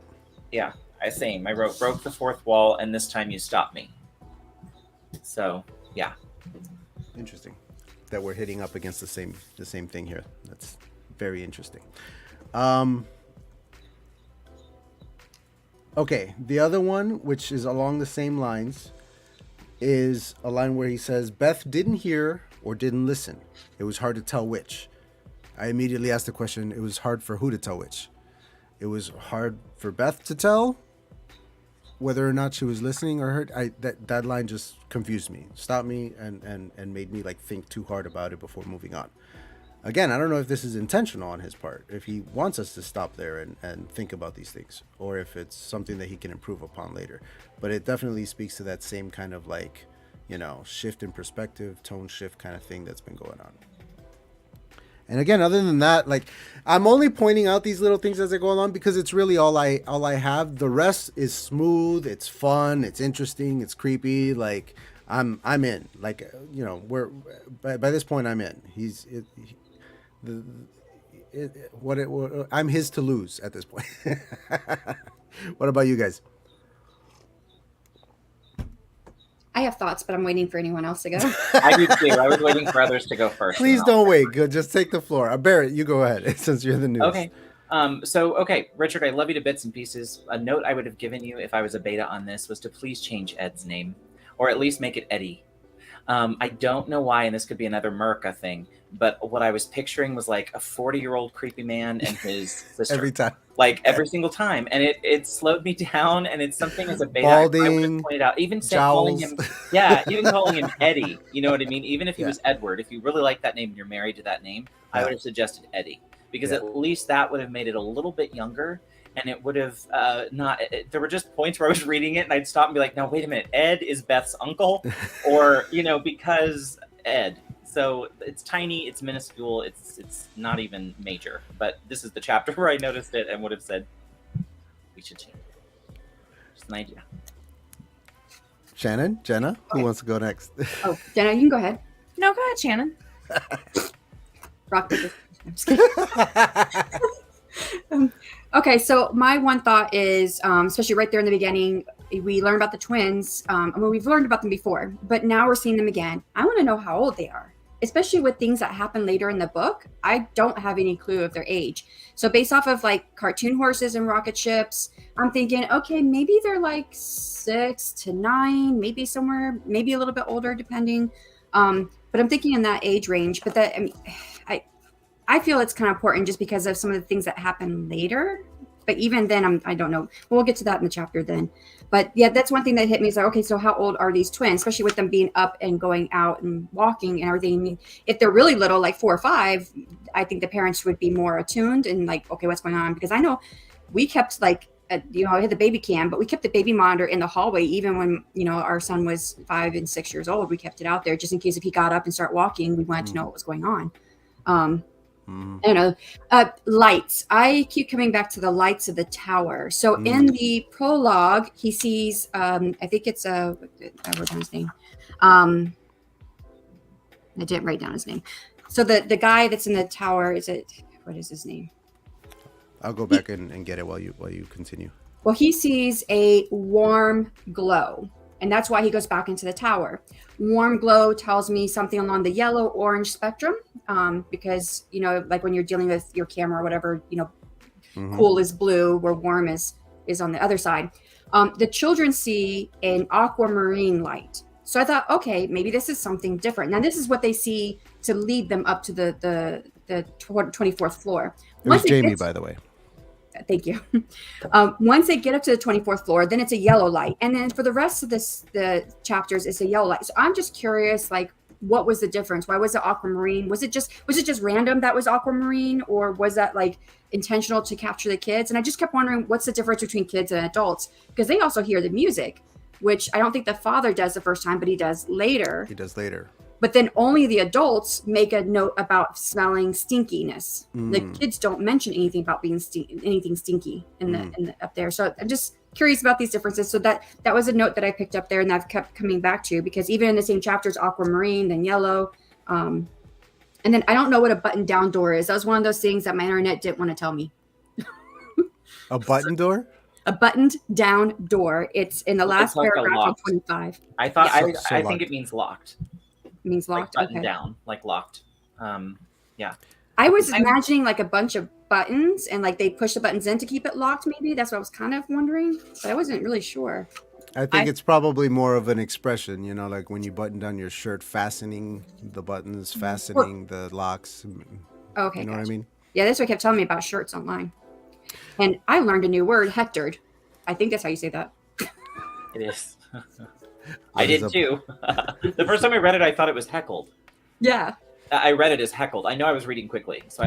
Speaker 4: Yeah, same. I wrote broke the fourth wall, and this time you stopped me. So, yeah.
Speaker 1: Interesting that we're hitting up against the same thing here. That's very interesting. Okay, the other one, which is along the same lines, is a line where he says, Beth didn't hear or didn't listen. It was hard to tell which. I immediately asked the question, it was hard for who to tell which? It was hard for Beth to tell whether or not she was listening or heard. That line just confused me, stopped me, and made me like think too hard about it before moving on. Again, I don't know if this is intentional on his part, if he wants us to stop there and think about these things, or if it's something that he can improve upon later. But it definitely speaks to that same kind of like, shift in perspective, tone shift kind of thing that's been going on. And again, other than that, like, I'm only pointing out these little things as they go along because it's really all I have. The rest is smooth, it's fun, it's interesting, it's creepy. Like, I'm in. Like, we're by this point I'm in. I'm his to lose at this point. What about you guys?
Speaker 3: I have thoughts, but I'm waiting for anyone else to go.
Speaker 4: I do too. I was waiting for others to go first.
Speaker 1: Please don't wait. Go, just take the floor. Barrett, you go ahead since you're the news.
Speaker 4: Okay. Okay, Richard, I love you to bits and pieces. A note I would have given you if I was a beta on this was to please change Ed's name, or at least make it Eddie. I don't know why, and this could be another Merca thing, but what I was picturing was like a 40-year-old creepy man and his sister.
Speaker 1: Every time.
Speaker 4: Like every single time. And it slowed me down, and it's something as a beta
Speaker 1: Balding,
Speaker 4: I would have pointed out. Even calling him even calling him Eddie. You know what I mean? Even if he was Edward, if you really like that name and you're married to that name, I would have suggested Eddie. Because at least that would have made it a little bit younger. And it would have there were just points where I was reading it and I'd stop and be like, no, wait a minute. Ed is Beth's uncle, or, because Ed. So it's tiny, it's minuscule, it's not even major. But this is the chapter where I noticed it and would have said, we should change it. Just an idea.
Speaker 1: Shannon, Jenna, who wants to go next?
Speaker 3: Oh, Jenna, you can go ahead.
Speaker 2: No, go ahead, Shannon.
Speaker 3: Rock, paper, I'm just kidding. Okay, so my one thought is, especially right there in the beginning, we learned about the twins. We've learned about them before, but now we're seeing them again. I want to know how old they are, especially with things that happen later in the book. I don't have any clue of their age. So based off of like cartoon horses and rocket ships, I'm thinking, okay, maybe they're like 6 to 9, maybe somewhere, maybe a little bit older, depending. But I'm thinking in that age range. But that, I feel it's kind of important just because of some of the things that happen later. But even then, I don't know. We'll get to that in the chapter then. But yeah, that's one thing that hit me is like, okay, so how old are these twins? Especially with them being up and going out and walking and everything. I mean, if they're really little, like 4 or 5, I think the parents would be more attuned and like, okay, what's going on? Because I know we kept like, I had the baby cam, but we kept the baby monitor in the hallway. Even when, our son was 5 and 6 years old, we kept it out there just in case if he got up and started walking, we wanted to know what was going on. Lights. I keep coming back to the lights of the tower. So in the prologue, he sees, I think it's I wrote down his name. I didn't write down his name. So the guy that's in the tower, what is his name?
Speaker 1: I'll go back and get it while you continue.
Speaker 3: Well, he sees a warm glow, and that's why he goes back into the tower. Warm glow tells me something along the yellow-orange spectrum, because, like when you're dealing with your camera or whatever, cool is blue, where warm is on the other side. The children see an aquamarine light. So I thought, okay, maybe this is something different. Now, this is what they see to lead them up to the 24th floor.
Speaker 1: It was Jamie, by the way.
Speaker 3: Thank you. Once they get up to the 24th floor, then it's a yellow light. And then for the rest of the chapters, it's a yellow light. So I'm just curious, like, what was the difference? Why was it aquamarine? Was it just random that was aquamarine, or was that like intentional to capture the kids? And I just kept wondering, what's the difference between kids and adults? Because they also hear the music, which I don't think the father does the first time, but he does later. But then only the adults make a note about smelling stinkiness. The kids don't mention anything about being anything stinky in the up there. So I'm just curious about these differences. So that was a note that I picked up there, and I've kept coming back to, because even in the same chapters, aquamarine, then yellow, and then I don't know what a button down door is. That was one of those things that my internet didn't want to tell me.
Speaker 1: A button door?
Speaker 3: A buttoned down door. It's in the last paragraph on 25.
Speaker 4: I thought I think it means locked.
Speaker 3: Means locked,
Speaker 4: like button down, like locked. Yeah.
Speaker 3: I was imagining like a bunch of buttons, and like they push the buttons in to keep it locked. Maybe that's what I was kind of wondering, but I wasn't really sure.
Speaker 1: I think it's probably more of an expression, like when you button down your shirt, fastening the buttons, fastening the locks.
Speaker 3: Okay,
Speaker 1: you know what I mean?
Speaker 3: Yeah, that's what kept telling me about shirts online, and I learned a new word, hectored. I think that's how you say that.
Speaker 4: It is. I did too. The first time I read it, I thought it was heckled.
Speaker 3: Yeah.
Speaker 4: I read it as heckled. I know I was reading quickly, so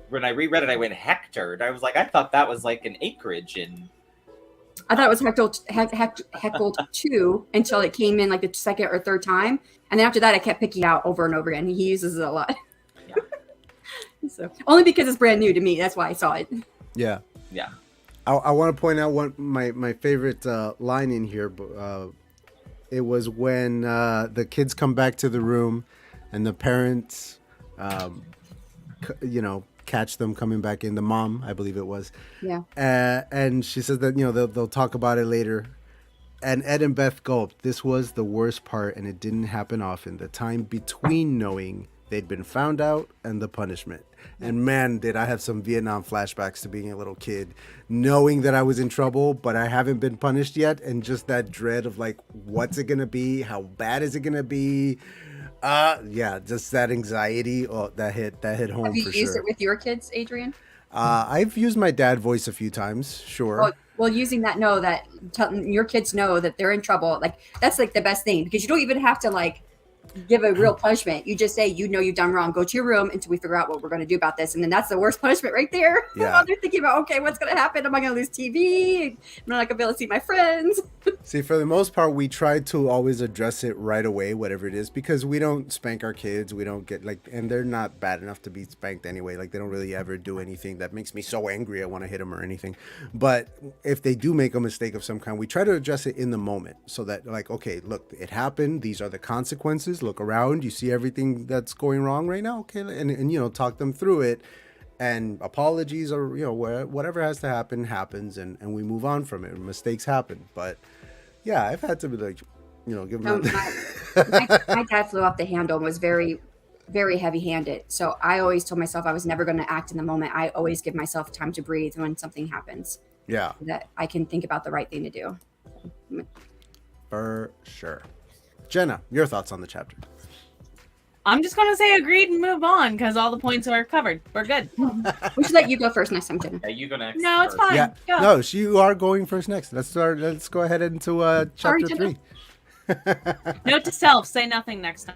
Speaker 4: when I reread it, I went hectored. I was like, I thought that was like an acreage in.
Speaker 3: I thought it was heckled too, until it came in like the second or third time, and then after that, I kept picking it out over and over again. He uses it a lot. Yeah. So only because it's brand new to me. That's why I saw it.
Speaker 1: Yeah.
Speaker 4: Yeah.
Speaker 1: I want to point out my favorite line in here. It was when the kids come back to the room and the parents, catch them coming back in. The mom, I believe it was.
Speaker 3: Yeah.
Speaker 1: And she says that, they'll talk about it later. And Ed and Beth gulped. This was the worst part, and it didn't happen often. The time between knowing they'd been found out, and the punishment. And man, did I have some Vietnam flashbacks to being a little kid, knowing that I was in trouble, but I haven't been punished yet. And just that dread of like, what's it going to be? How bad is it going to be? Yeah, just that anxiety. Oh, that hit home
Speaker 3: Have you
Speaker 1: for
Speaker 3: used
Speaker 1: sure.
Speaker 3: it with your kids, Adrian?
Speaker 1: I've used my dad voice a few times. Sure.
Speaker 3: Well, using that, your kids know that they're in trouble. Like, that's like the best thing, because you don't even have to like give a real punishment. You just say, you've done wrong. Go to your room until we figure out what we're going to do about this. And then that's the worst punishment right there.
Speaker 1: Yeah.
Speaker 3: While they're thinking about, okay, what's going to happen? Am I going to lose TV? I'm not going to be able to see my friends.
Speaker 1: See, for the most part, we try to always address it right away, whatever it is, because we don't spank our kids. We don't get like, and they're not bad enough to be spanked anyway. Like, they don't really ever do anything that makes me so angry I want to hit them or anything. But if they do make a mistake of some kind, we try to address it in the moment so that, like, okay, look, it happened. These are the consequences. Look around. You see everything that's going wrong right now. Okay. And talk them through it. And apologies or, whatever has to happen happens, and we move on from it. Mistakes happen. But yeah, I've had to be like, give them
Speaker 3: My dad flew off the handle and was very, very heavy handed. So I always told myself I was never going to act in the moment. I always give myself time to breathe when something happens.
Speaker 1: Yeah.
Speaker 3: So that I can think about the right thing to do.
Speaker 1: For sure. Jenna, your thoughts on the chapter?
Speaker 2: I'm just going to say agreed and move on because all the points are covered. We're good.
Speaker 3: We should let you go first next time, Jenna.
Speaker 4: Yeah, you go next.
Speaker 2: No, it's fine.
Speaker 1: Yeah.
Speaker 2: Go.
Speaker 1: No, you are going first next. Let's go ahead into chapter
Speaker 3: Jenna.
Speaker 1: 3.
Speaker 2: Note to self, say nothing next time.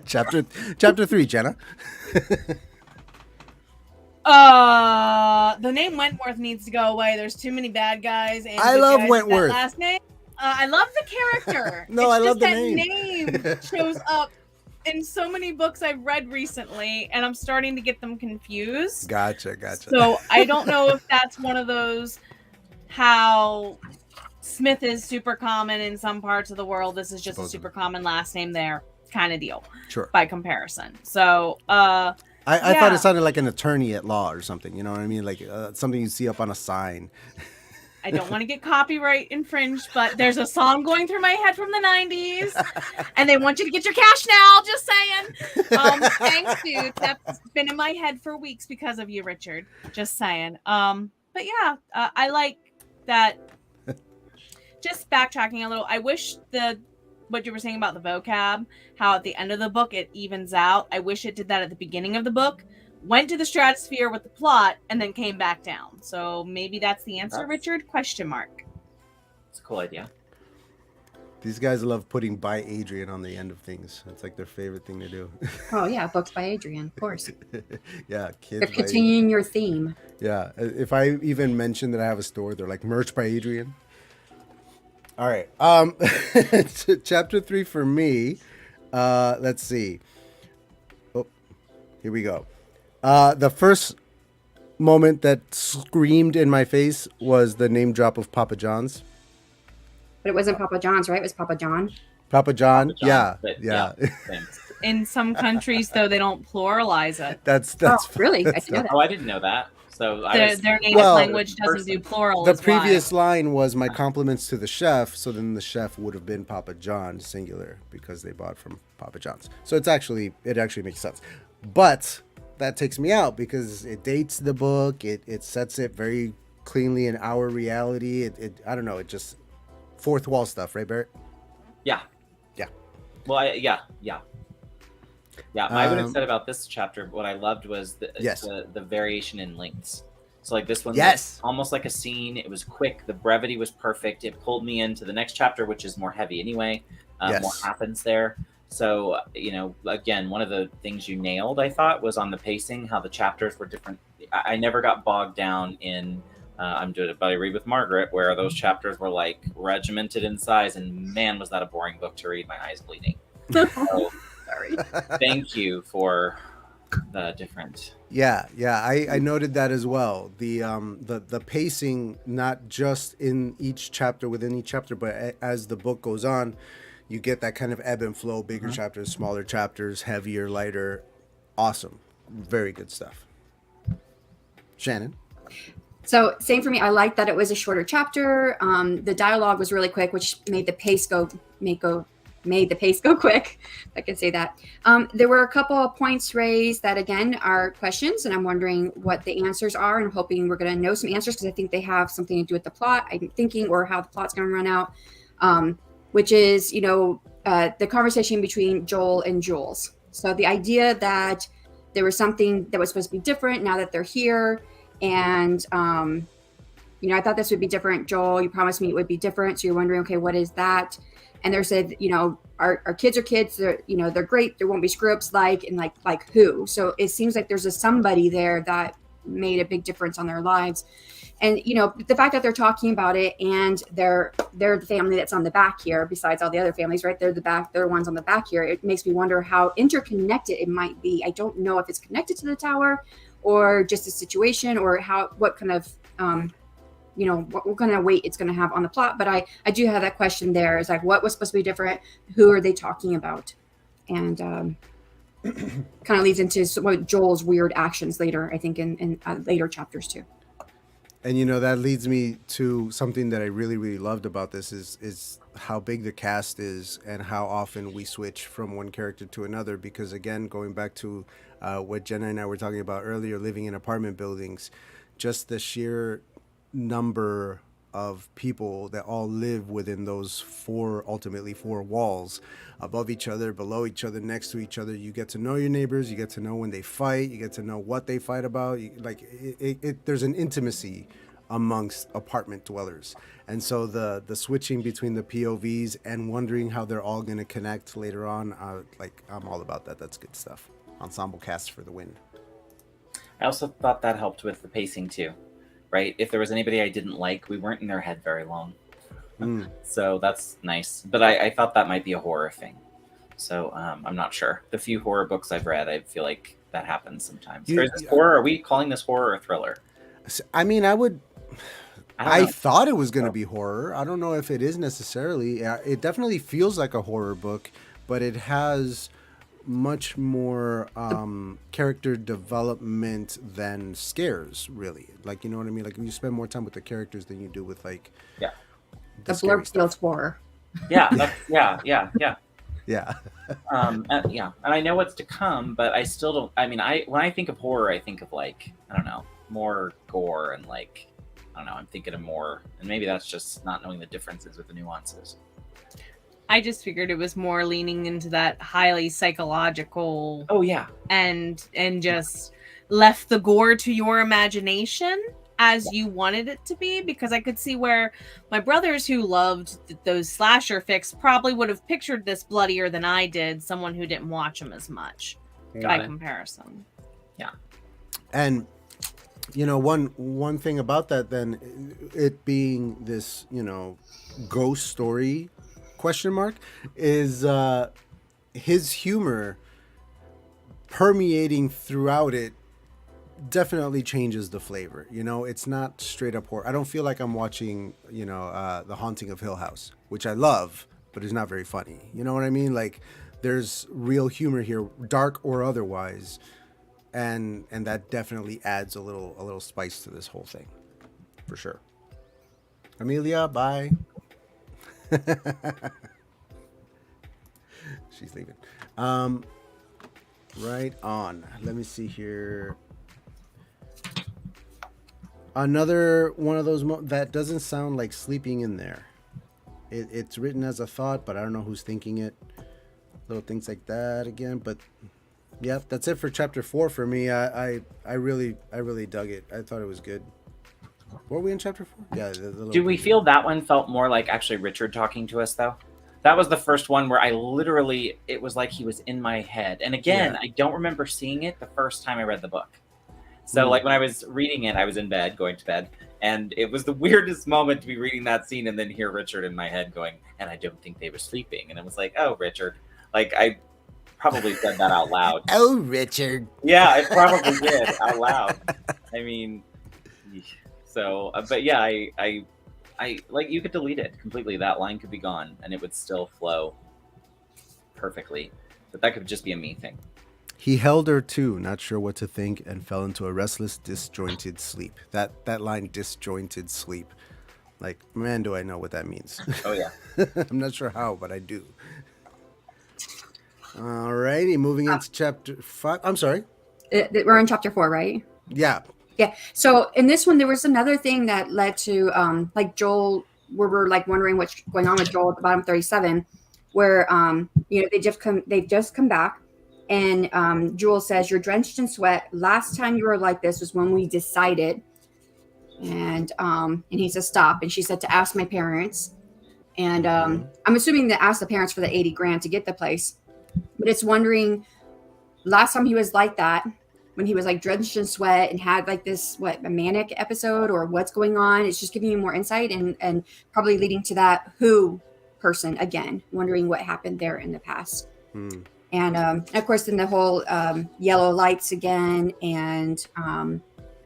Speaker 1: chapter 3, Jenna.
Speaker 2: The name Wentworth needs to go away. There's too many bad guys. And
Speaker 1: I
Speaker 2: good
Speaker 1: love
Speaker 2: guys with
Speaker 1: Wentworth.
Speaker 2: that last name. I love the character.
Speaker 1: No, I love the
Speaker 2: that
Speaker 1: name.
Speaker 2: shows up in so many books I've read recently, and I'm starting to get them confused.
Speaker 1: Gotcha.
Speaker 2: So I don't know if that's one of those how Smith is super common in some parts of the world. This is just a super common last name there kind of deal.
Speaker 1: Sure.
Speaker 2: By comparison. So
Speaker 1: I thought it sounded like an attorney at law or something. You know what I mean? Like something you see up on a sign.
Speaker 2: I don't want to get copyright infringed, but there's a song going through my head from the 90s, and they want you to get your cash now, just saying. Thanks, dude. That's been in my head for weeks because of you, Richard. Just saying. But yeah, I like that. Just backtracking a little, I wish what you were saying about the vocab, how at the end of the book it evens out. I wish it did that at the beginning of the book. Went to the stratosphere with the plot and then came back down. So maybe that's the answer, Richard? Question mark.
Speaker 4: It's a cool idea.
Speaker 1: These guys love putting by Adrian on the end of things. It's like their favorite thing to do.
Speaker 3: Oh, yeah. Books by Adrian, of course.
Speaker 1: Yeah, kids.
Speaker 3: They're continuing your theme.
Speaker 1: Yeah. If I even mention that I have a store, they're like, merch by Adrian. All right. Chapter 3 for me. Let's see. Oh, here we go. The first moment that screamed in my face was the name drop of Papa John's.
Speaker 3: But it wasn't Papa John's, right? It was Papa John.
Speaker 1: Papa John?
Speaker 4: Yeah.
Speaker 1: Thanks.
Speaker 2: In some countries, though, they don't pluralize it.
Speaker 1: That's
Speaker 3: really? I didn't know that.
Speaker 4: Oh, I didn't know that. So
Speaker 2: Their native language doesn't do plural.
Speaker 1: The previous line was my compliments to the chef, so then the chef would have been Papa John, singular, because they bought from Papa John's. So it actually makes sense. But that takes me out because it dates the book. It sets it very cleanly in our reality. I don't know. It just fourth wall stuff, right, Barrett?
Speaker 4: Yeah. Well, I would have said about this chapter, what I loved was the variation in lengths. So like this one, was almost like a scene. It was quick. The brevity was perfect. It pulled me into the next chapter, which is more heavy anyway. More happens there. So, again, one of the things you nailed, I thought, was on the pacing, how the chapters were different. I never got bogged down in, I'm doing it, but I read with Margaret, where those chapters were like regimented in size, and man, was that a boring book to read, my eyes bleeding. So, sorry. Thank you for the different.
Speaker 1: Yeah. I noted that as well. The pacing, not just in each chapter, within each chapter, but as the book goes on, you get that kind of ebb and flow, bigger chapters, smaller chapters, heavier, lighter. Awesome. Very good stuff. Shannon?
Speaker 3: So same for me. I like that it was a shorter chapter. The dialogue was really quick, which made the pace go made the pace go quick, if I can say that. There were a couple of points raised that, again, are questions, and I'm wondering what the answers are, and I'm hoping we're going to know some answers because I think they have something to do with the plot, I'm thinking, or how the plot's going to run out, which is, the conversation between Joel and Jules. So the idea that there was something that was supposed to be different now that they're here, and I thought this would be different. Joel, you promised me it would be different. So you're wondering, okay, what is that? And they said, our kids are kids. They're, they're great. There won't be screw-ups like who? So it seems like there's a somebody there that made a big difference on their lives. And, the fact that they're talking about it and they're the family that's on the back here, besides all the other families, right? They're the ones on the back here. It makes me wonder how interconnected it might be. I don't know if it's connected to the tower or just a situation or what kind of, what kind of weight it's going to have on the plot. But I do have that question there. It's like, what was supposed to be different? Who are they talking about? And kind of leads into some of Joel's weird actions later, I think, in later chapters too.
Speaker 1: And that leads me to something that I really, really loved about this is how big the cast is and how often we switch from one character to another. Because again, going back to what Jenna and I were talking about earlier, living in apartment buildings, just the sheer number of people that all live within those ultimately four walls, above each other, below each other, next to each other. You get to know your neighbors. You get to know when they fight. You get to know what they fight about. There's an intimacy amongst apartment dwellers. And so the switching between the POVs and wondering how they're all going to connect later on, I'm all about that. That's good stuff. Ensemble cast for the win.
Speaker 4: I also thought that helped with the pacing too, right? If there was anybody I didn't like, we weren't in their head very long. So that's nice. But I thought that might be a horror thing. So I'm not sure. The few horror books I've read, I feel like that happens sometimes. Is this horror? Are we calling this horror or thriller?
Speaker 1: I mean, I thought it was going to be horror. I don't know if it is necessarily. It definitely feels like a horror book, but it has much more character development than scares, really. Like, you know what I mean? Like, you spend more time with the characters than you do with the
Speaker 3: blurb feels horror.
Speaker 4: Yeah. And I know what's to come, but I still don't. I mean, when I think of horror, I think of I don't know, more gore and I don't know. I'm thinking of more, and maybe that's just not knowing the differences with the nuances.
Speaker 2: I just figured it was more leaning into that highly psychological.
Speaker 4: Oh yeah,
Speaker 2: and just left the gore to your imagination as you wanted it to be, because I could see where my brothers who loved those slasher flicks probably would have pictured this bloodier than I did, someone who didn't watch them as much by comparison.
Speaker 4: Yeah.
Speaker 1: And one thing about that, then, it being this ghost story question mark, is his humor permeating throughout it definitely changes the flavor. It's not straight up horror. I don't feel like I'm watching The Haunting of Hill House, which I love, but it's not very funny. You know what I mean? Like, there's real humor here, dark or otherwise, and that definitely adds a little spice to this whole thing, for sure. Amelia, bye. She's leaving. Right on. Let me see here. Another one of those that doesn't sound like sleeping in there. It's written as a thought, but I don't know who's thinking it. Little things like that again, but yeah, that's it for chapter 4 for me. I really dug it. I thought it was good. Were we in chapter 4? Yeah.
Speaker 4: Do we feel that one felt more like actually Richard talking to us though? That was the first one where it was like he was in my head. And again, I don't remember seeing it the first time I read the book. So when I was reading it, I was in bed, going to bed, and it was the weirdest moment to be reading that scene and then hear Richard in my head going, and I don't think they were sleeping. And it was like, oh, Richard. I probably said that out loud.
Speaker 1: Oh, Richard.
Speaker 4: Yeah, I probably did out loud. I mean, so, but yeah, I you could delete it completely. That line could be gone and it would still flow perfectly. But that could just be a me thing.
Speaker 1: He held her too, not sure what to think, and fell into a restless, disjointed sleep. That line, disjointed sleep. Like, man, do I know what that means.
Speaker 4: Oh, yeah.
Speaker 1: I'm not sure how, but I do. All righty, moving into chapter 5. I'm sorry.
Speaker 3: We're in chapter 4, right?
Speaker 1: Yeah.
Speaker 3: Yeah. So in this one, there was another thing that led to like Joel, where we're like wondering what's going on with Joel at the bottom of 37, where they've just come back, and Joel says, "You're drenched in sweat. Last time you were like this was when we decided." And he says, "Stop." And she said to ask my parents. And I'm assuming they asked the parents for the 80 grand to get the place. But it's wondering, last time he was like that, when he was like drenched in sweat and had like this, a manic episode, or what's going on. It's just giving you more insight and probably leading to that who person again, wondering what happened there in the past. And of course, then the whole yellow lights again, and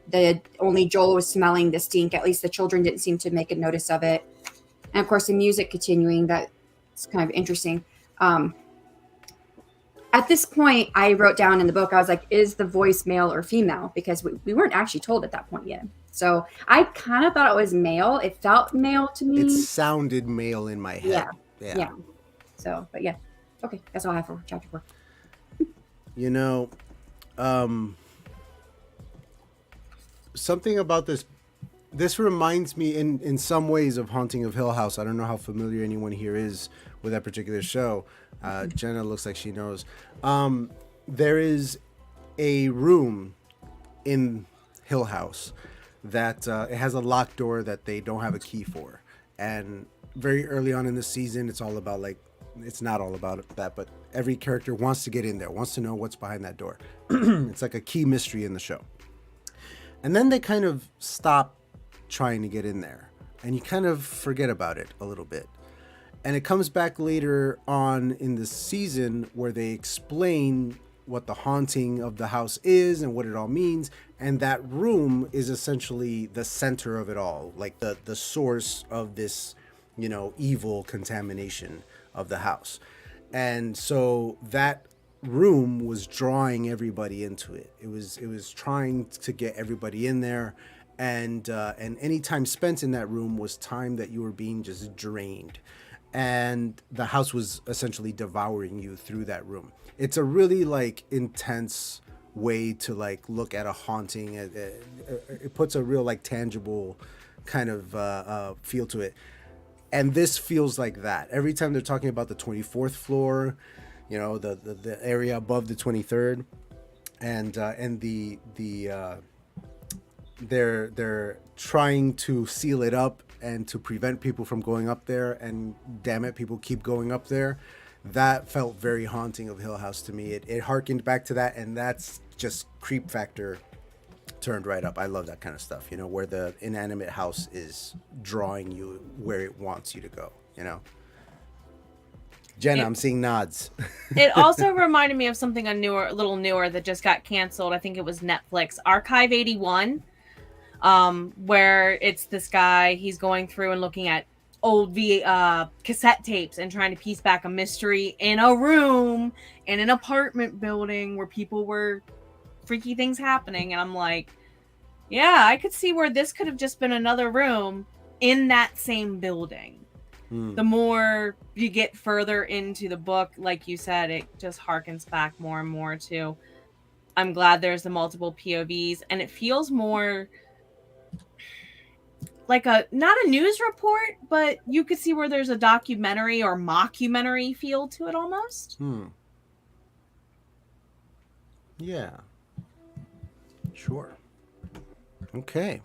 Speaker 3: the only Joel was smelling the stink. At least the children didn't seem to make a notice of it. And of course, the music continuing. That's kind of interesting. At this point, I wrote down in the book, I was like, is the voice male or female? Because we weren't actually told at that point yet. So I kind of thought it was male. It felt male to me.
Speaker 1: It sounded male in my head.
Speaker 3: Yeah. So, but yeah. Okay, that's all I have for chapter 4.
Speaker 1: You know, something about this reminds me in some ways of Haunting of Hill House. I don't know how familiar anyone here is with that particular show. Jenna looks like she knows. There is a room in Hill House that it has a locked door that they don't have a key for. And very early on in the season, it's all about it's not all about that, but every character wants to get in there, wants to know what's behind that door. It's like a key mystery in the show. And then they kind of stop trying to get in there, and you kind of forget about it a little bit. And it comes back later on in the season where they explain what the haunting of the house is and what it all means. And that room is essentially the center of it all, like the source of this, evil contamination of the house. And so that room was drawing everybody into it. It was trying to get everybody in there. And any time spent in that room was time that you were being just drained. And the house was essentially devouring you through that room. It's a really intense way to look at a haunting. It puts a real tangible kind of feel to it. And this feels like that. Every time they're talking about the 24th floor, the area above the 23rd, and they're trying to seal it up and to prevent people from going up there, and damn it, people keep going up there. That felt very Haunting of Hill House to me. It harkened back to that, and that's just creep factor turned right up. I love that kind of stuff, where the inanimate house is drawing you where it wants you to go, Jenna, I'm seeing nods.
Speaker 2: It also reminded me of something a little newer that just got canceled. I think it was Netflix, Archive 81. Where it's this guy, he's going through and looking at old cassette tapes and trying to piece back a mystery in a room in an apartment building where people were freaky things happening. And I'm like, yeah, I could see where this could have just been another room in that same building. The more you get further into the book, like you said, it just harkens back more and more to, I'm glad there's the multiple POVs, and it feels more like not a news report, but you could see where there's a documentary or mockumentary feel to it almost.
Speaker 1: Yeah. Sure. Okay.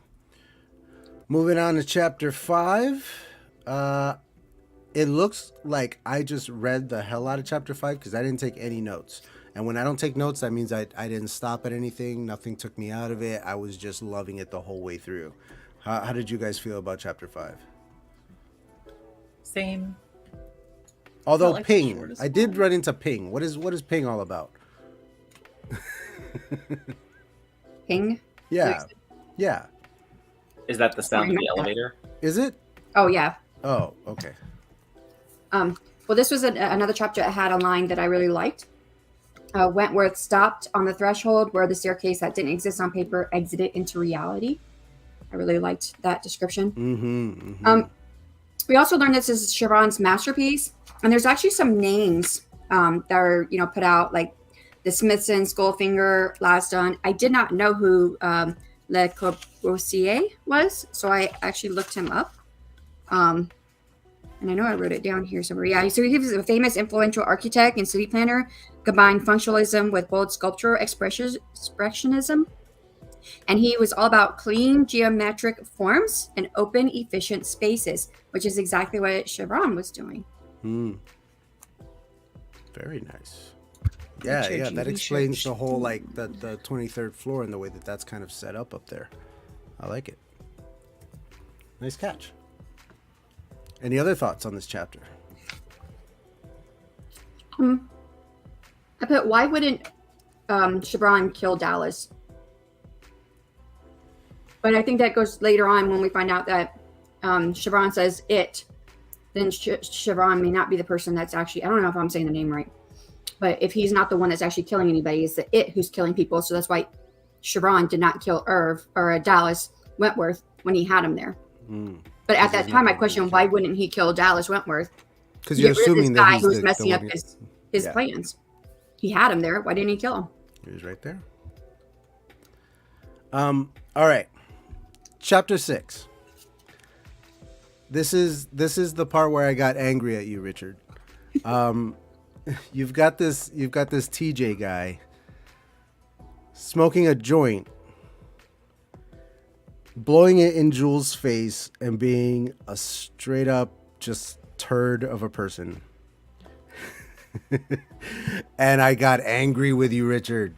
Speaker 1: Moving on to chapter 5. It looks like I just read the hell out of chapter 5 because I didn't take any notes. And when I don't take notes, that means I didn't stop at anything. Nothing took me out of it. I was just loving it the whole way through. How did you guys feel about chapter 5?
Speaker 4: Same.
Speaker 1: Although Ping, I did run into Ping. What is Ping all about?
Speaker 3: Ping?
Speaker 1: Yeah. Yeah.
Speaker 4: Is that the sound of the elevator?
Speaker 1: Is it?
Speaker 3: Oh, yeah.
Speaker 1: Oh, okay.
Speaker 3: Well, this was another chapter I had a line that I really liked. Wentworth stopped on the threshold where the staircase that didn't exist on paper exited into reality. I really liked that description. We also learned this is Sharon's masterpiece, and there's actually some names that are, put out, like the Smithson, Skullfinger, Last Done. I did not know who Le Corbusier was, so I actually looked him up. And I know I wrote it down here somewhere. Yeah, so he was a famous, influential architect and city planner, combined functionalism with bold sculptural expressionism. And he was all about clean geometric forms and open, efficient spaces, which is exactly what Chevron was doing.
Speaker 1: Very nice. Yeah, that explains the whole, like, the 23rd floor and the way that that's kind of set up there. I like it. Nice catch. Any other thoughts on this chapter?
Speaker 3: I put, why wouldn't Chevron kill Dallas? But I think that goes later on when we find out that Chevron says it. Then Chevron may not be the person that's actually, I don't know if I'm saying the name right, but if he's not the one that's actually killing anybody, it's the it who's killing people. So that's why Chevron did not kill Irv or Dallas Wentworth when he had him there. But at that time, I questioned, why wouldn't he kill Dallas Wentworth?
Speaker 1: Because you're assuming that he's
Speaker 3: who's messing up his plans. He had him there. Why didn't he kill him?
Speaker 1: He was right there. All right. Chapter 6. This is the part where I got angry at you, Richard. You've got this TJ guy smoking a joint, blowing it in Jules' face, and being a straight up just turd of a person. And I got angry with you, Richard,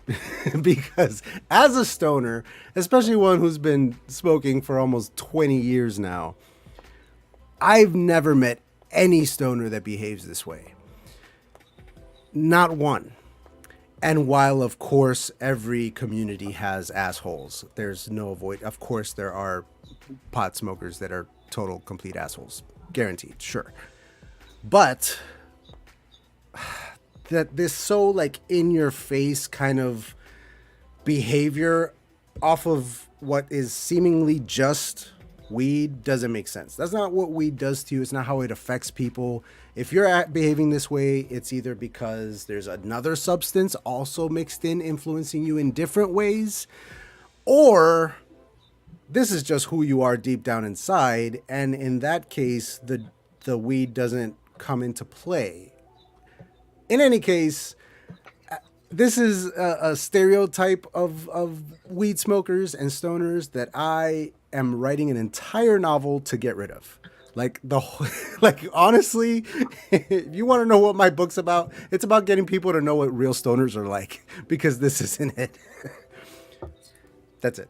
Speaker 1: because as a stoner, especially one who's been smoking for almost 20 years now, I've never met any stoner that behaves this way. Not one. And while, of course, every community has assholes, there's no avoid. Of course, there are pot smokers that are total, complete assholes. Guaranteed, sure. But that this so, like, in your face kind of behavior off of what is seemingly just weed doesn't make sense. That's not what weed does to you. It's not how it affects people. If you're behaving this way, it's either because there's another substance also mixed in influencing you in different ways, or this is just who you are deep down inside. And in that case, the weed doesn't come into play. In any case, this is a stereotype of weed smokers and stoners that I am writing an entire novel to get rid of. Like honestly, if you want to know what my book's about, it's about getting people to know what real stoners are like, because this isn't it. That's it.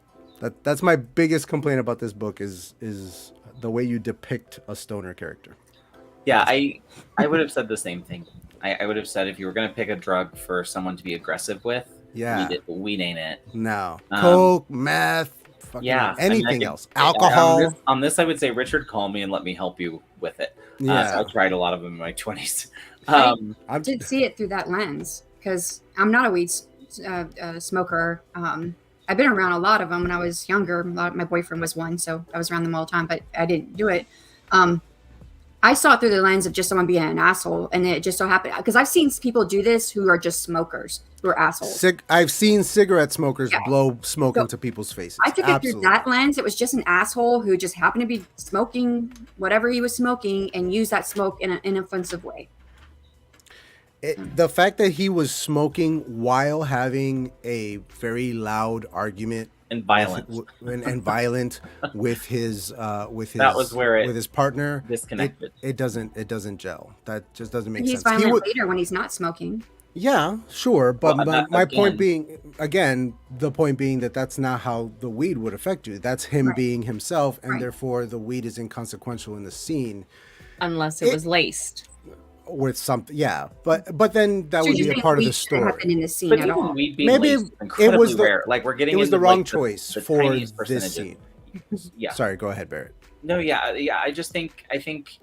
Speaker 1: That's my biggest complaint about this book is the way you depict a stoner character.
Speaker 4: Yeah, I would have said the same thing. I would have said, if you were going to pick a drug for someone to be aggressive with, weed ain't it.
Speaker 1: No. Coke, meth, anything else. Alcohol.
Speaker 4: On this, I would say, Richard, call me and let me help you with it. So I tried a lot of them in my 20s.
Speaker 3: I did see it through that lens, because I'm not a weed smoker. I've been around a lot of them when I was younger. My boyfriend was one, so I was around them all the time, but I didn't do it. I saw it through the lens of just someone being an asshole, and it just so happened, because I've seen people do this who are just smokers, who are assholes.
Speaker 1: I've seen cigarette smokers blow smoke into people's faces.
Speaker 3: I took it through that lens. It was just an asshole who just happened to be smoking whatever he was smoking and used that smoke in an offensive way.
Speaker 1: The fact that he was smoking while having a very loud argument
Speaker 4: and violent
Speaker 1: with his
Speaker 4: that was where
Speaker 1: with his partner
Speaker 4: disconnected.
Speaker 1: It doesn't gel. That just doesn't make sense.
Speaker 3: He's violent later when he's not smoking.
Speaker 1: Yeah, sure, but my point being, again, the point being that that's not how the weed would affect you. That's him being himself, and therefore the weed is inconsequential in the scene,
Speaker 2: unless it was laced
Speaker 1: with something. Yeah, but then that would be a part of the story.
Speaker 3: In the scene
Speaker 4: but
Speaker 3: at all.
Speaker 4: Maybe it was rare. Like, we're getting.
Speaker 1: It was the wrong choice
Speaker 4: the
Speaker 1: for this scene.
Speaker 4: Yeah.
Speaker 1: Sorry, go ahead, Barrett.
Speaker 4: No, yeah. I think,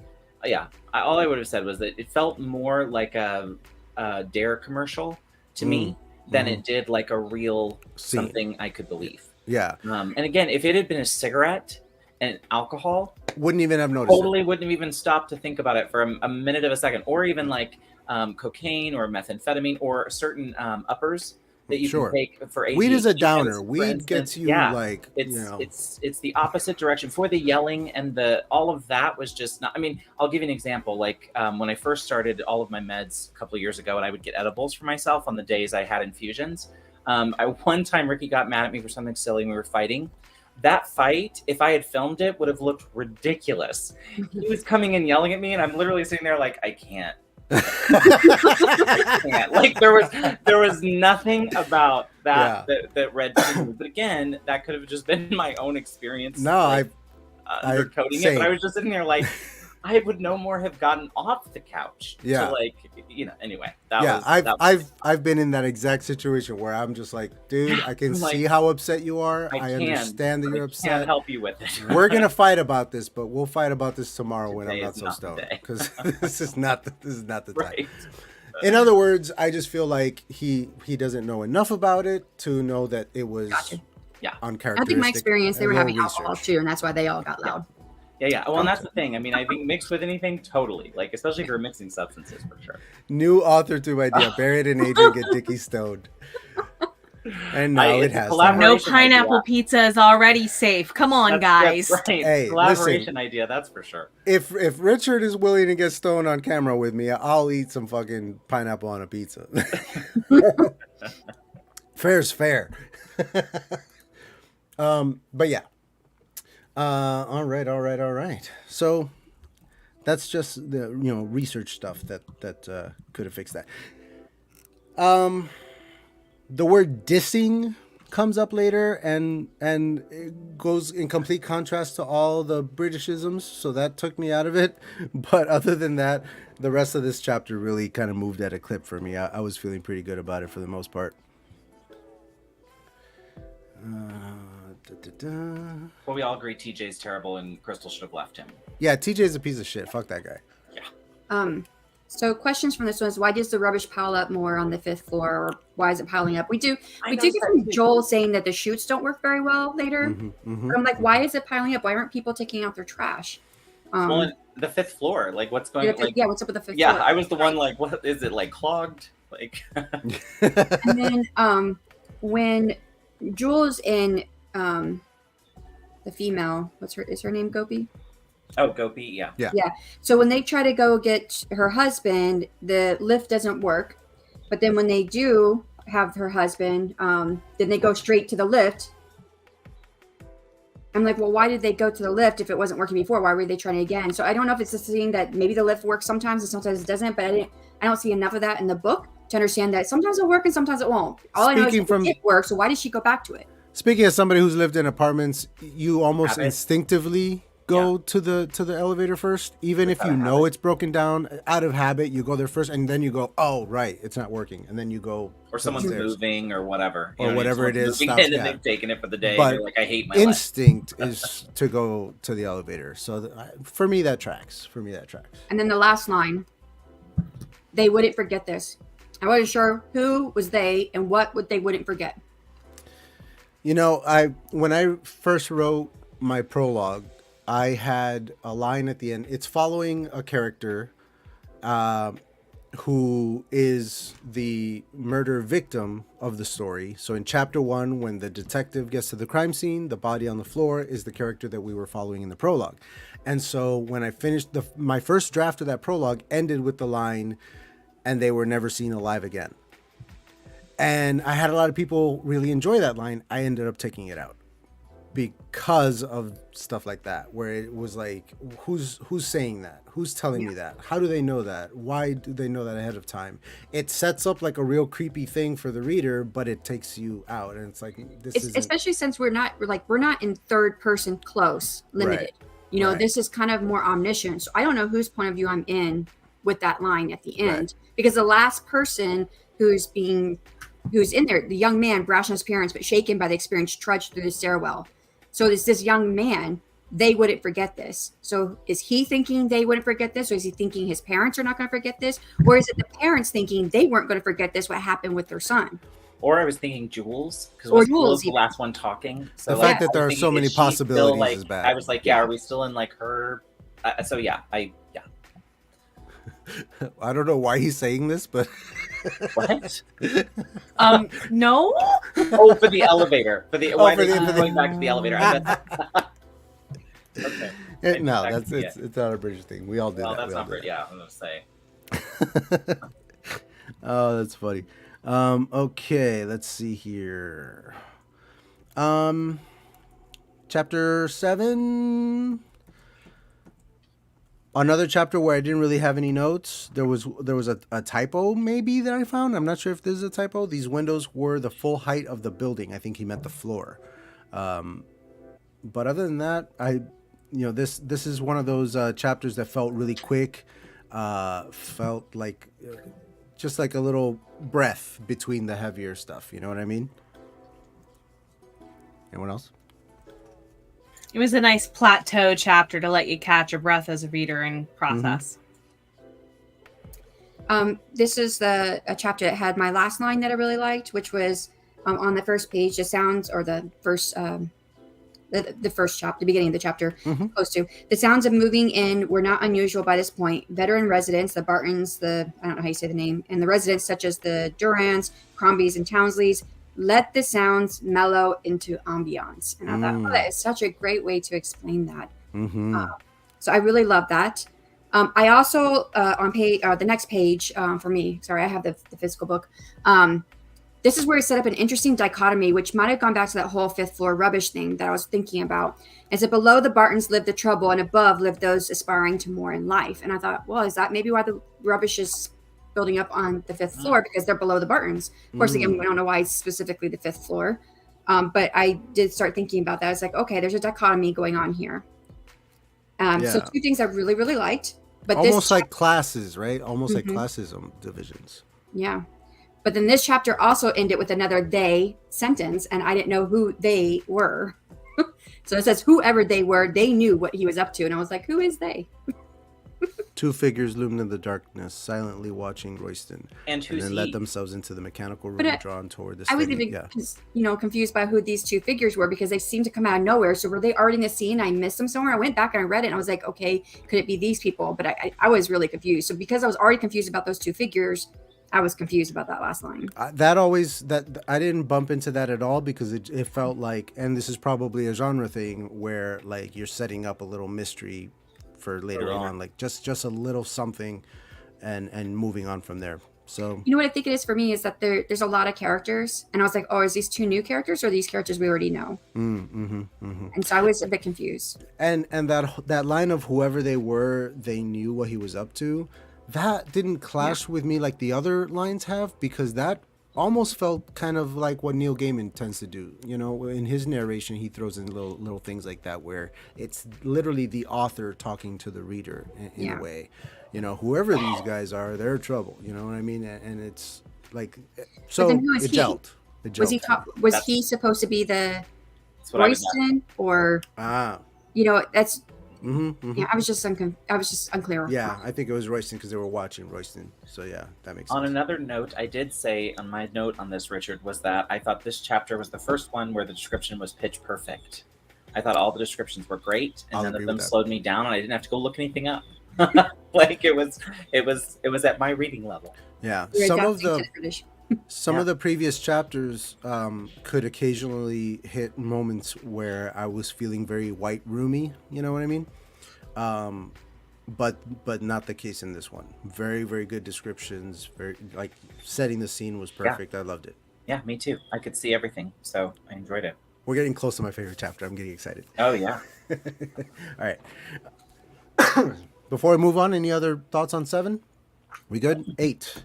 Speaker 4: all I would have said was that it felt more like a Dare commercial to me than it did like a real something I could believe.
Speaker 1: Yeah.
Speaker 4: And again, if it had been a cigarette and alcohol,
Speaker 1: wouldn't even have noticed.
Speaker 4: Totally wouldn't have even stopped to think about it for a minute of a second, or even like cocaine or methamphetamine or certain uppers that you
Speaker 1: Sure.
Speaker 4: can take for ADHD.
Speaker 1: Weed is a
Speaker 4: meds,
Speaker 1: downer.
Speaker 4: for
Speaker 1: Weed
Speaker 4: instance.
Speaker 1: gets you
Speaker 4: Yeah.
Speaker 1: like,
Speaker 4: It's
Speaker 1: you know.
Speaker 4: it's the opposite direction for the yelling and the all of that was just not. I mean, I'll give you an example. Like when I first started all of my meds a couple of years ago, and I would get edibles for myself on the days I had infusions. One time Ricky got mad at me for something silly, and we were fighting. That fight, if I had filmed it, would have looked ridiculous. He was coming and yelling at me, and I'm literally sitting there like, I can't. I can't. Like there was nothing about that that read to me. But again, that could have just been my own experience.
Speaker 1: No,
Speaker 4: like, undercoding it. But I was just sitting there like, I would no more have gotten off the couch.
Speaker 1: Yeah.
Speaker 4: So like, anyway.
Speaker 1: I've been in that exact situation where I'm just like, dude, I can
Speaker 4: Like,
Speaker 1: see how upset you are. I understand that you're
Speaker 4: I
Speaker 1: upset.
Speaker 4: can't help you with it.
Speaker 1: We're gonna fight about this, but we'll fight about this tomorrow when I'm
Speaker 4: Today
Speaker 1: not
Speaker 4: is
Speaker 1: so
Speaker 4: not the
Speaker 1: stoned.
Speaker 4: day.
Speaker 1: Because this is not the time.
Speaker 4: Right.
Speaker 1: In other words, I just feel like he doesn't know enough about it to know that it was uncharacteristic.
Speaker 3: I think my experience, they were
Speaker 1: and
Speaker 3: having
Speaker 1: no
Speaker 3: alcohol
Speaker 1: research.
Speaker 3: too, and that's why they all got loud.
Speaker 4: Yeah. Well, and that's the thing. I mean, I think mixed with anything, totally. Like, especially if you're mixing substances, for sure.
Speaker 1: New author to idea: Barrett and Adrian get Dickie stoned. And now it
Speaker 4: it's a
Speaker 1: has.
Speaker 4: collaboration.
Speaker 2: No
Speaker 4: Collaboration
Speaker 2: pineapple
Speaker 4: idea.
Speaker 2: pizza is already safe. Come on, guys.
Speaker 4: That's right.
Speaker 1: Hey,
Speaker 4: Collaboration idea, that's for sure.
Speaker 1: If Richard is willing to get stoned on camera with me, I'll eat some fucking pineapple on a pizza. Fair's fair. But yeah. All right. So that's just the research stuff that could have fixed that. The word dissing comes up later and it goes in complete contrast to all the Britishisms, so that took me out of it. But other than that, the rest of this chapter really kind of moved at a clip for me. I was feeling pretty good about it for the most part.
Speaker 4: Well, we all agree TJ's terrible and Crystal should have left him.
Speaker 1: Yeah, TJ's a piece of shit. Fuck that guy.
Speaker 4: Yeah.
Speaker 3: So questions from this one is, why does the rubbish pile up more on the 5th floor, or why is it piling up? We do get from Joel saying that the chutes don't work very well later. But I'm like, why is it piling up? Why aren't people taking out their trash?
Speaker 4: Well, the 5th floor, like what's going on? Like,
Speaker 3: what's up with the 5th floor?
Speaker 4: Yeah, I was the one like, what is it, like clogged? Like
Speaker 3: And then when Jules and the female, is her name Gopi?
Speaker 4: Oh, Gopi, yeah.
Speaker 3: So when they try to go get her husband, the lift doesn't work. But then when they do have her husband, then they go straight to the lift. I'm like, well, why did they go to the lift if it wasn't working before? Why were they trying again? So I don't know if it's just thing that maybe the lift works sometimes and sometimes it doesn't. But I don't see enough of that in the book to understand that sometimes it'll work and sometimes it won't. All I know is it works. So why did she go back to it?
Speaker 1: Speaking as somebody who's lived in apartments, you almost instinctively go to the elevator first, even if you know it's broken down. Out of habit, you go there first, and then you go, oh right, it's not working, and then you go.
Speaker 4: Or someone's moving, or whatever,
Speaker 1: or whatever it is.
Speaker 4: Moving in and they've taken it for the day.
Speaker 1: But
Speaker 4: you're like, I hate my
Speaker 1: instinct is to go to the elevator. So for me, that tracks.
Speaker 3: And then the last line, they wouldn't forget this. I wasn't sure who was they and what they wouldn't forget.
Speaker 1: When I first wrote my prologue, I had a line at the end. It's following a character who is the murder victim of the story. So in chapter 1, when the detective gets to the crime scene, the body on the floor is the character that we were following in the prologue. And so when I finished my first draft of that prologue ended with the line, and they were never seen alive again. And I had a lot of people really enjoy that line. I ended up taking it out because of stuff like that, where it was like, who's saying that? Who's telling me that? How do they know that? Why do they know that ahead of time? It sets up like a real creepy thing for the reader, but it takes you out, and it's like
Speaker 3: especially since we're not in third person close limited. Right. This is kind of more omniscient. So I don't know whose point of view I'm in with that line at the end, because the last person who's in there, the young man, brash on his parents, but shaken by the experience, trudged through the stairwell. So it's this young man, they wouldn't forget this. So is he thinking they wouldn't forget this? Or is he thinking his parents are not going to forget this? Or is it the parents thinking they weren't going to forget this, what happened with their son?
Speaker 4: Or I was thinking Jules, because Jules the last one talking. So
Speaker 1: the fact that there are so many possibilities is bad.
Speaker 4: I was like, are we still in like her?
Speaker 1: I don't know why he's saying this, but
Speaker 4: What?
Speaker 2: No.
Speaker 4: Oh, for the elevator. For the why
Speaker 1: for
Speaker 4: they
Speaker 1: the-
Speaker 4: keep
Speaker 1: for the-
Speaker 4: going back to the elevator. I bet. Okay.
Speaker 1: no,
Speaker 4: That
Speaker 1: that's
Speaker 4: could be
Speaker 1: it's not a British thing. We all do
Speaker 4: Well,
Speaker 1: that.
Speaker 4: that's
Speaker 1: We all
Speaker 4: not
Speaker 1: do
Speaker 4: Brit.
Speaker 1: that.
Speaker 4: Yeah, I'm gonna say.
Speaker 1: Oh, that's funny. Okay, let's see here. Chapter 7. Another chapter where I didn't really have any notes. There was a typo maybe that I found. I'm not sure if this is a typo. These windows were the full height of the building. I think he meant the floor. But other than that, this is one of those chapters that felt really quick. Felt like just like a little breath between the heavier stuff. You know what I mean? Anyone else?
Speaker 2: It was a nice plateau chapter to let you catch your breath as a reader and process.
Speaker 3: This is a chapter that had my last line that I really liked, which was on the first page. The sounds, or the first, the first chapter, the beginning of the chapter, close to the sounds of moving in were not unusual by this point. Veteran residents, the Bartons, I don't know how you say the name, and the residents such as the Durants, Crombies, and Townsleys, let the sounds mellow into ambiance. And I thought, that is such a great way to explain that. So I really love that. I also, on the next page for me, sorry, I have the physical book. This is where he set up an interesting dichotomy, which might have gone back to that whole fifth floor rubbish thing that I was thinking about. Is that below the Bartons lived the trouble and above lived those aspiring to more in life? And I thought, well, is that maybe why the rubbish is building up on the fifth floor, because they're below the Bartons? Of course, again, we don't know why specifically the fifth floor. But I did start thinking about that. I was like, okay, there's a dichotomy going on here. So two things I really, really liked. But
Speaker 1: almost like classes, right? Almost like classism divisions.
Speaker 3: Yeah. But then this chapter also ended with another they sentence, and I didn't know who they were. So it says whoever they were, they knew what he was up to. And I was like, who is they?
Speaker 1: Two figures loomed in the darkness, silently watching Royston,
Speaker 4: And who's
Speaker 1: then
Speaker 4: he?
Speaker 1: led themselves into the mechanical room drawn toward the
Speaker 3: I was
Speaker 1: steady-
Speaker 3: even confused by who these two figures were, because they seemed to come out of nowhere. So were they already in the scene? I missed them somewhere. I went back and I read it and I was like, okay, could it be these people? But I was really confused. So because I was already confused about those two figures, I was confused about that last line.
Speaker 1: That I didn't bump into that at all, because it felt like, and this is probably a genre thing, where like you're setting up a little mystery for later on, like just a little something, and moving on from there. So
Speaker 3: you know what I think it is for me is that there's a lot of characters, and I was like, oh, is these two new characters or are these characters we already know? And so I was a bit confused.
Speaker 1: And that line of whoever they were, they knew what he was up to. That didn't clash with me like the other lines have, because that almost felt kind of like what Neil Gaiman tends to do. You know, in his narration, he throws in little things like that, where it's literally the author talking to the reader in a way. You know, whoever these guys are, they're trouble. You know what I mean? And it's like, so
Speaker 3: then who is
Speaker 1: it
Speaker 3: he?
Speaker 1: gelt.
Speaker 3: Was he supposed to be the Royston, or you know, that's yeah, I was just unclear.
Speaker 1: Yeah, I think it was Royston, because they were watching Royston. So yeah, that makes sense.
Speaker 4: On another note, I did say on my note on this, Richard, was that I thought this chapter was the first one where the description was pitch perfect. I thought all the descriptions were great, and none of them slowed me down, and I didn't have to go look anything up. Like it was at my reading level.
Speaker 1: Yeah, some
Speaker 3: Yeah.
Speaker 1: of the previous chapters could occasionally hit moments where I was feeling very white roomy. You know what I mean? But not the case in this one. Very, very good descriptions. Very, like, setting the scene was perfect. I loved it.
Speaker 4: Yeah, me too. I could see everything, so I enjoyed it.
Speaker 1: We're getting close to my favorite chapter. I'm getting excited.
Speaker 4: Oh yeah.
Speaker 1: All right. Before we move on, any other thoughts on 7? We good? 8.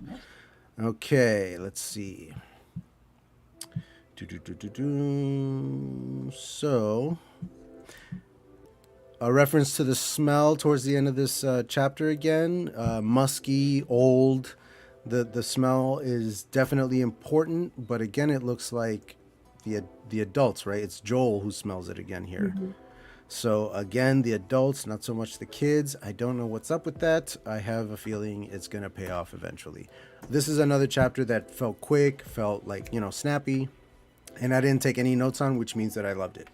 Speaker 1: Okay, let's see. So, a reference to the smell towards the end of this chapter again. Musky, old. The smell is definitely important, but again, it looks like the adults, right? It's Joel who smells it again here. So again, the adults, not so much the kids. I don't know what's up with that. I have a feeling it's going to pay off eventually. This is another chapter that felt quick, felt like, snappy, and I didn't take any notes on, which means that I loved it.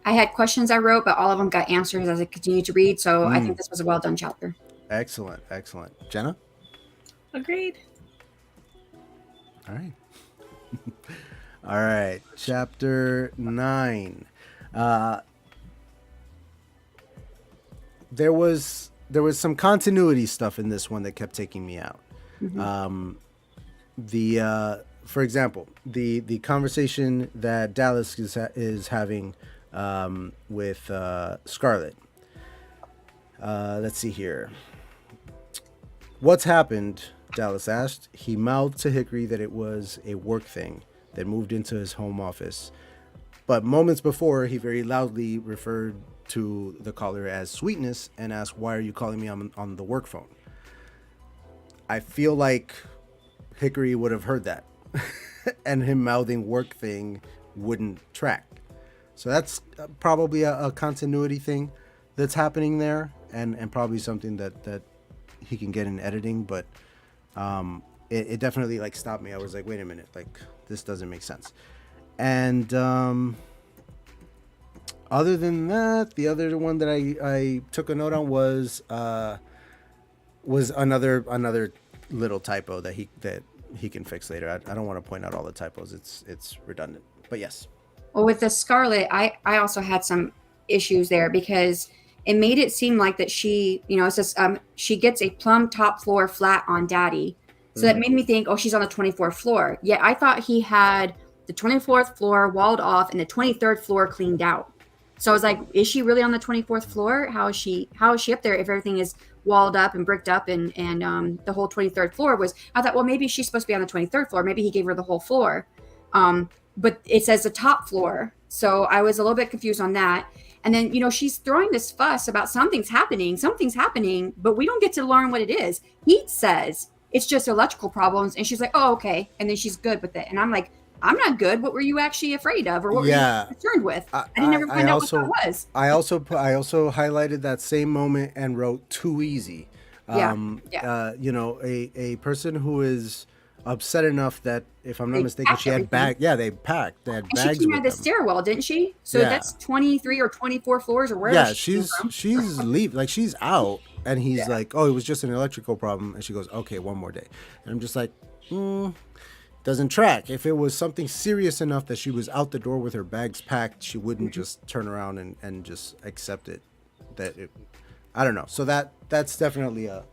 Speaker 3: I had questions I wrote, but all of them got answers as I continued to read. So I think this was a well done chapter.
Speaker 1: Excellent. Jenna?
Speaker 2: Agreed.
Speaker 1: All right. All right. Chapter 9. There was some continuity stuff in this one that kept taking me out. For example, the conversation that Dallas is having with Scarlett. Let's see here. What's happened? Dallas asked. He mouthed to Hickory that it was a work thing that moved into his home office. But moments before, he very loudly referred to the caller as Sweetness and asked, "Why are you calling me on the work phone?" I feel like Hickory would have heard that. And him mouthing work thing wouldn't track. So that's probably a continuity thing that's happening there, and probably something that he can get in editing, but it definitely like stopped me. I was like, wait a minute, like this doesn't make sense. And other than that, the other one that I took a note on was another little typo that he can fix later. I don't want to point out all the typos. It's redundant, but yes.
Speaker 3: Well, with the Scarlet, I also had some issues there because it made it seem like that she, it says she gets a plumb top floor flat on Daddy. So that made me think, oh, she's on the 24th floor. Yet I thought he had the 24th floor walled off and the 23rd floor cleaned out. So I was like, is she really on the 24th floor? How is she up there if everything is walled up and bricked up and the whole 23rd floor was, I thought, well, maybe she's supposed to be on the 23rd floor. Maybe he gave her the whole floor. But it says the top floor. So I was a little bit confused on that. And then, she's throwing this fuss about something's happening, but we don't get to learn what it is. He says it's just electrical problems. And she's like, oh, okay. And then she's good with it. And I'm like, I'm not good. What were you actually afraid of, or what were you concerned with? I didn't ever find out what that was.
Speaker 1: I also highlighted that same moment and wrote too easy. A person who is upset enough that, if I'm not mistaken, she had bags. Yeah, they packed. They had bags.
Speaker 3: She came out of the stairwell, didn't she? So that's 23 or 24 floors or wherever.
Speaker 1: Yeah, she's leaving. Like, she's out, and he's like, "Oh, it was just an electrical problem," and she goes, "Okay, one more day," and I'm just like, doesn't track. If it was something serious enough that she was out the door with her bags packed, she wouldn't just turn around and just accept it. I don't know. So that's definitely a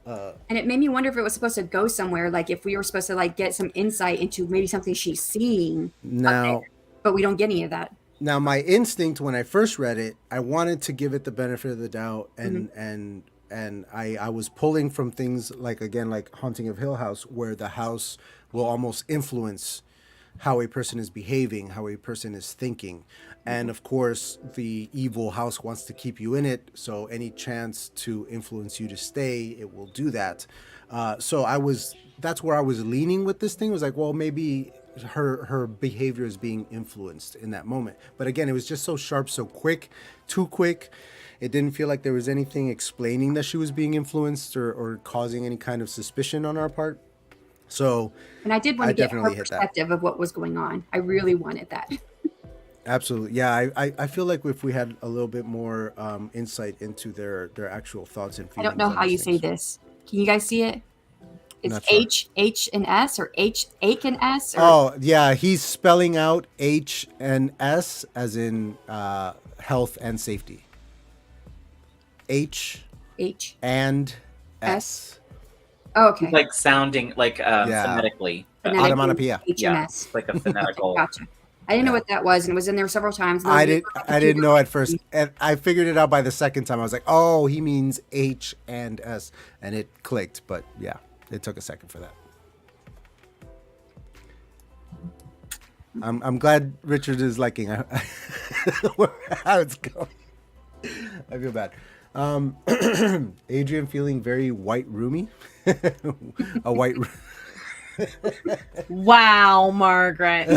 Speaker 3: and it made me wonder if it was supposed to go somewhere, like if we were supposed to like get some insight into maybe something she's seeing
Speaker 1: now,
Speaker 3: but we don't get any of that.
Speaker 1: Now, my instinct when I first read it, I wanted to give it the benefit of the doubt, and I was pulling from things like Haunting of Hill House, where the house will almost influence how a person is behaving, how a person is thinking. And of course, the evil house wants to keep you in it. So any chance to influence you to stay, it will do that. So that's where I was leaning with this thing. It was like, well, maybe her behavior is being influenced in that moment. But again, it was just so sharp, so quick, too quick. It didn't feel like there was anything explaining that she was being influenced or causing any kind of suspicion on our part. So,
Speaker 3: and I did want to get her perspective of what was going on. I really wanted that.
Speaker 1: Absolutely. Yeah, I feel like if we had a little bit more insight into their actual thoughts and feelings.
Speaker 3: I don't know how you say this. Can you guys see it? It's H and S, or H and S? Or...
Speaker 1: Oh, yeah. He's spelling out H and S as in health and safety. H and S.
Speaker 3: Oh, okay.
Speaker 4: Like sounding like phonetically.
Speaker 1: Onomatopoeia.
Speaker 3: HMS.
Speaker 4: Like a phonetical.
Speaker 3: Gotcha. I didn't know what that was, and it was in there several times.
Speaker 1: I didn't know at first, and I figured it out by the second time. I was like, oh, he means H and S, and it clicked. But yeah, it took a second for that. I'm glad Richard is liking how it's going. I feel bad. Adrian feeling very white roomy. A white
Speaker 2: Wow, Margaret.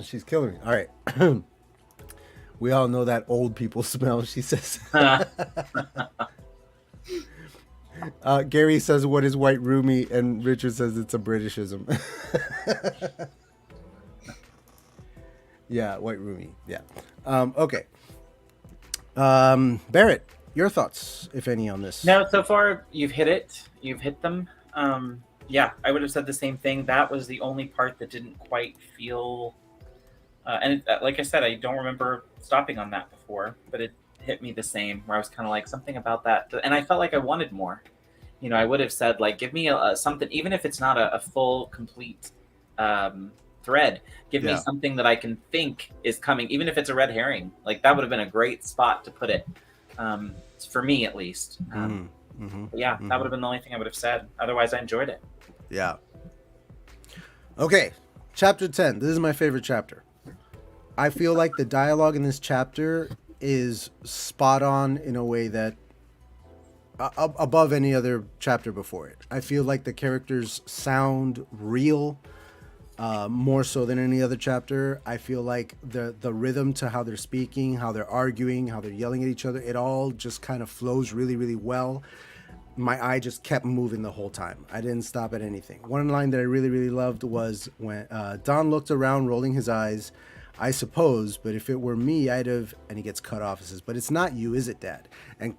Speaker 1: She's killing me. All right. We all know that old people smell, she says. Gary says, what is white roomy? And Richard says it's a Britishism. Yeah, white roomy. Yeah. Okay. Barrett, Your thoughts, if any, on this?
Speaker 4: No, so far you've hit it. You've hit them. Yeah, I would have said the same thing. That was the only part that didn't quite feel. Like I said, I don't remember stopping on that before, but it hit me the same. Where I was kind of like something about that, and I felt like I wanted more. You know, I would have said like, give me something, even if it's not a full, complete thread. Give me something that I can think is coming, even if it's a red herring. Like that would have been a great spot to put it. For me at least. That would have been the only thing I would have said. Otherwise, I enjoyed it.
Speaker 1: Yeah. Okay, chapter 10. This is my favorite chapter. I feel like the dialogue in this chapter is spot on in a way that above any other chapter before it. I feel like the characters sound real. More so than any other chapter. I feel like the rhythm to how they're speaking, how they're arguing, how they're yelling at each other, it all just kind of flows really, really well. My eye just kept moving the whole time. I didn't stop at anything. One line that I really, really loved was when Don looked around, rolling his eyes. I suppose, but if it were me, I'd have, and he gets cut off. He says, but it's not you, is it, Dad? And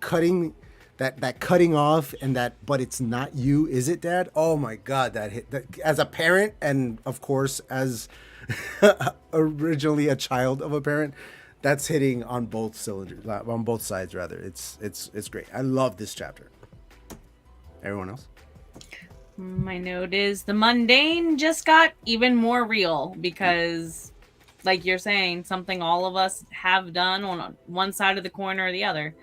Speaker 1: that cutting off and that, but it's not you, is it, Dad? Oh my God, that hit. As a parent, and of course, as originally a child of a parent, that's hitting on both cylinders, on both sides rather. It's great. I love this chapter. Everyone else?
Speaker 2: My note is the mundane just got even more real because, like you're saying, something all of us have done on one side of the coin or the other.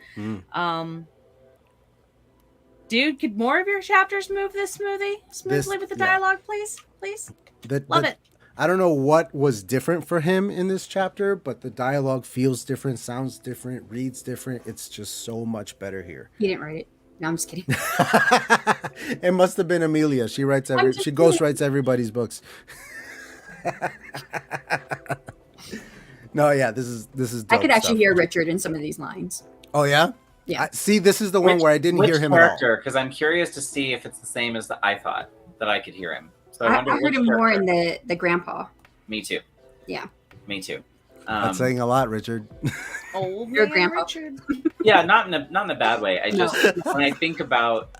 Speaker 2: Dude, could more of your chapters move this smoothly with the dialogue, please? Love it.
Speaker 1: I don't know what was different for him in this chapter, but the dialogue feels different, sounds different, reads different. It's just so much better here.
Speaker 3: He didn't write it. No, I'm just kidding.
Speaker 1: It must have been Amelia. She ghostwrites everybody's books. No, yeah, this is.
Speaker 3: I could actually hear Richard in some of these lines.
Speaker 1: Oh yeah.
Speaker 3: Yeah.
Speaker 1: See, this is the one where I didn't hear him at all.
Speaker 4: Because I'm curious to see if it's the same as I thought that I could hear him. So
Speaker 3: I heard him more in the grandpa.
Speaker 4: Me too.
Speaker 3: Yeah.
Speaker 4: Me too.
Speaker 1: That's saying a lot, Richard.
Speaker 2: Oh,
Speaker 3: your grandpa.
Speaker 2: Richard.
Speaker 4: Yeah, not in a bad way. I just when I think about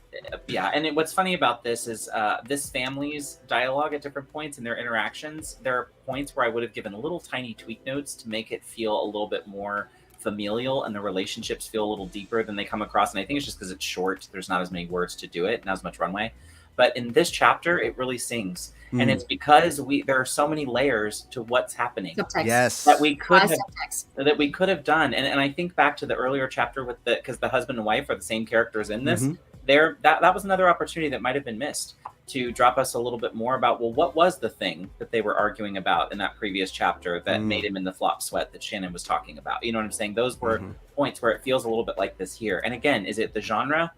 Speaker 4: what's funny about this is this family's dialogue at different points in their interactions. There are points where I would have given little tiny tweak notes to make it feel a little bit more familial and the relationships feel a little deeper than they come across. And I think it's just because it's short. There's not as many words to do it, not as much runway. But in this chapter, it really sings. And it's because there are so many layers to what's happening.
Speaker 3: Subtext.
Speaker 1: Yes.
Speaker 4: That we could have done. And I think back to the earlier chapter because the husband and wife are the same characters in this. That was another opportunity that might have been missed to drop us a little bit more about, well, what was the thing that they were arguing about in that previous chapter that made him in the flop sweat that Shannon was talking about? You know what I'm saying? Those were points where it feels a little bit like this here. And again, is it the genre?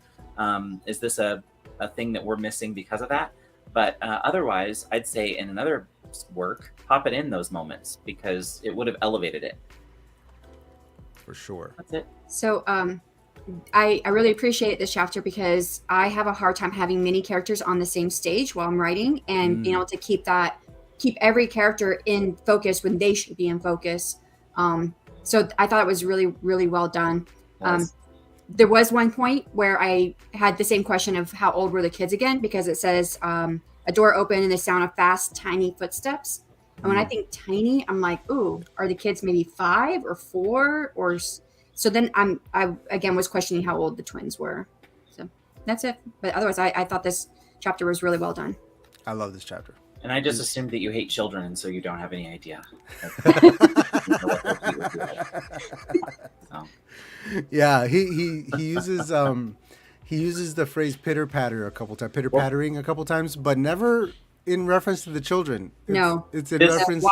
Speaker 4: Is this a thing that we're missing because of that? But otherwise, I'd say in another work, pop it in those moments because it would have elevated it.
Speaker 1: For sure.
Speaker 4: That's it.
Speaker 3: So I really appreciate this chapter because I have a hard time having many characters on the same stage while I'm writing and being able to keep every character in focus when they should be in focus. So I thought it was really, really well done. There was one point where I had the same question of how old were the kids again, because it says a door opened and the sound of fast, tiny footsteps. And when I think tiny, I'm like, ooh, are the kids maybe 5 or 4 or so? Then I again was questioning how old the twins were. So that's it. But otherwise, I thought this chapter was really well done.
Speaker 1: I love this chapter.
Speaker 4: And I just assumed that you hate children, and so you don't have any idea.
Speaker 1: Yeah, he uses the phrase pitter patter a couple times, pitter pattering a couple times, but never in reference to the children. It's in reference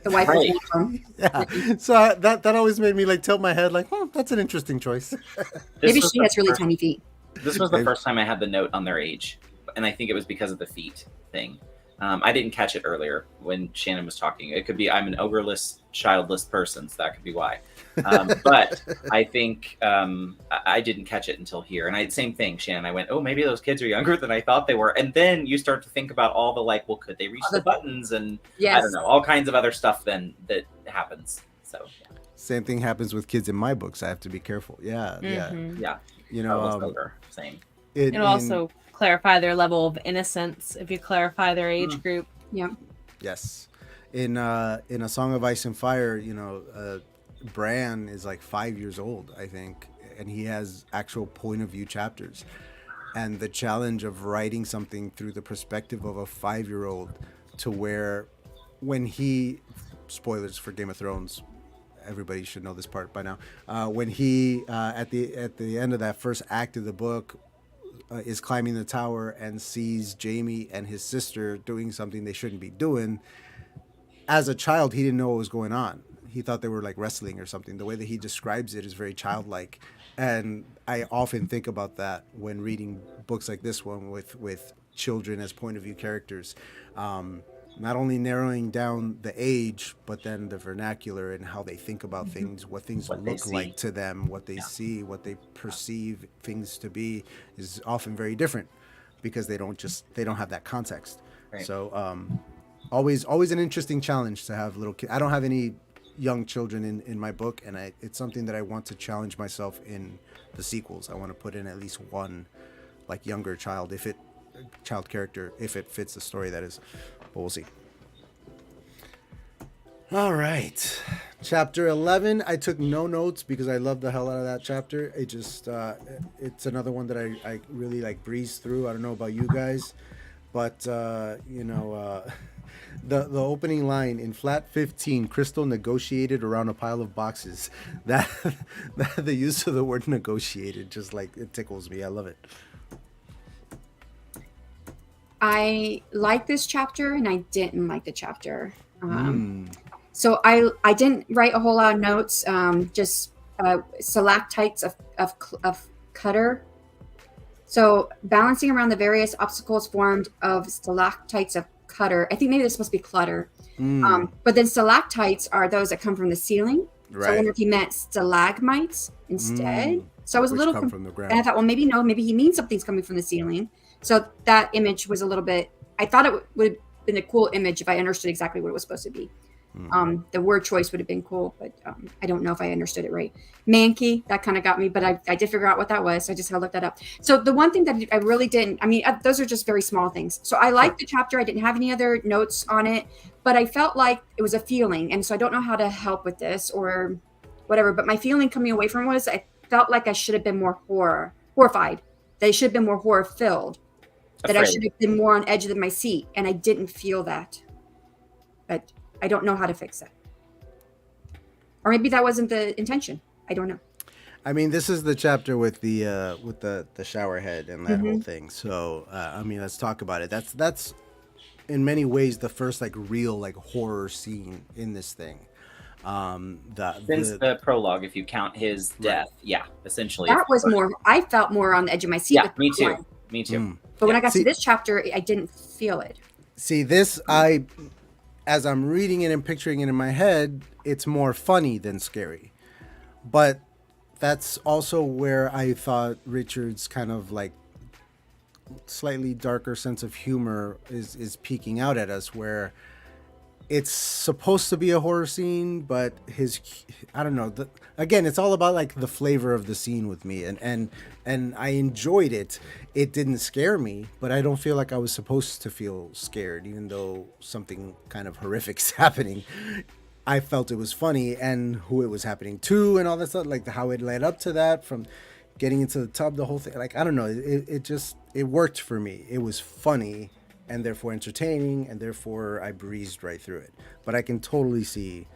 Speaker 3: the wife.
Speaker 4: Right.
Speaker 1: Yeah. So that always made me like tilt my head, like, that's an interesting choice.
Speaker 3: Maybe she has really tiny feet.
Speaker 4: This was the first time I had the note on their age, and I think it was because of the feet thing. I didn't catch it earlier when Shannon was talking. It could be I'm an ogreless, childless person, so that could be why. But I think I didn't catch it until here. And same thing, Shannon. I went, oh, maybe those kids are younger than I thought they were. And then you start to think about all the well, could they reach the buttons? And I don't know, all kinds of other stuff then that happens. So, yeah.
Speaker 1: Same thing happens with kids in my books. I have to be careful. Yeah, yeah.
Speaker 2: Mhm.
Speaker 4: Yeah.
Speaker 1: You
Speaker 4: Trouble
Speaker 1: know,
Speaker 4: Sober. Same.
Speaker 2: It'll also clarify their level of innocence if you clarify their age group.
Speaker 3: Yeah.
Speaker 1: yes, in A Song of Ice and Fire, you know, Bran is like 5 years old, I think, and he has actual point of view chapters. And the challenge of writing something through the perspective of a 5-year-old, to where when he, spoilers for Game of Thrones, everybody should know this part by now, when he at the end of that first act of the book is climbing the tower and sees Jamie and his sister doing something they shouldn't be doing. As a child, he didn't know what was going on. He thought they were like wrestling or something. The way that he describes it is very childlike. And I often think about that when reading books like this one with children as point of view characters. Not only narrowing down the age, but then the vernacular and how they think about things, what things
Speaker 4: What they
Speaker 1: look
Speaker 4: see.
Speaker 1: like to them, what they see, what they perceive things to be is often very different because they don't have that context.
Speaker 4: Right.
Speaker 1: So always an interesting challenge to have little kids. I don't have any young children in my book, and it's something that I want to challenge myself in the sequels. I want to put in at least one like younger child character if it fits the story, that is. But we'll see. All right. Chapter 11. I took no notes because I love the hell out of that chapter. It just, it's another one that I really like breeze through. I don't know about you guys, but, you know, the opening line in flat 15, Crystal negotiated around a pile of boxes. That the use of the word negotiated, just like it tickles me. I love it.
Speaker 3: I like this chapter and I didn't like the chapter. So I didn't write a whole lot of notes. Just stalactites of cutter. So balancing around the various obstacles formed of stalactites of cutter. I think maybe they're supposed to be clutter. But then stalactites are those that come from the ceiling.
Speaker 1: Right.
Speaker 3: So I wonder if he meant stalagmites instead. So I was a little
Speaker 1: come from the ground.
Speaker 3: And I thought, well, maybe he means something's coming from the ceiling. So that image was a little bit, I thought it would have been a cool image if I understood exactly what it was supposed to be. The word choice would have been cool, but I don't know if I understood it right. Mankey, that kind of got me, but I did figure out what that was. So I just had to look that up. So the one thing that I really didn't, those are just very small things. So I liked the chapter. I didn't have any other notes on it, but I felt like it was a feeling. And so I don't know how to help with this or whatever, but my feeling coming away from it was I felt like I should have been more horrified. They should have been more horror filled. That I should have been more on edge of my seat, and I didn't feel that. But I don't know how to fix that. Or maybe that wasn't the intention. I don't know.
Speaker 1: I mean, this is the chapter with the shower head and that whole thing. So, let's talk about it. That's in many ways the first like real like horror scene in this thing.
Speaker 4: Since the prologue, if you count his death, essentially.
Speaker 3: That was more. I felt more on the edge of my seat.
Speaker 4: Yeah, me too. Me too.
Speaker 3: But when I got to this chapter, I didn't feel it.
Speaker 1: See, this, as I'm reading it and picturing it in my head, it's more funny than scary. But that's also where I thought Richard's kind of like slightly darker sense of humor is peeking out at us, where it's supposed to be a horror scene, but I don't know. Again, it's all about like the flavor of the scene with me, and I enjoyed it. It didn't scare me, but I don't feel like I was supposed to feel scared, even though something kind of horrific's happening. I felt it was funny, and who it was happening to, and all that stuff, like how it led up to that, from getting into the tub, the whole thing. Like, I don't know. It worked for me. It was funny, and therefore entertaining, and therefore I breezed right through it. But I can totally see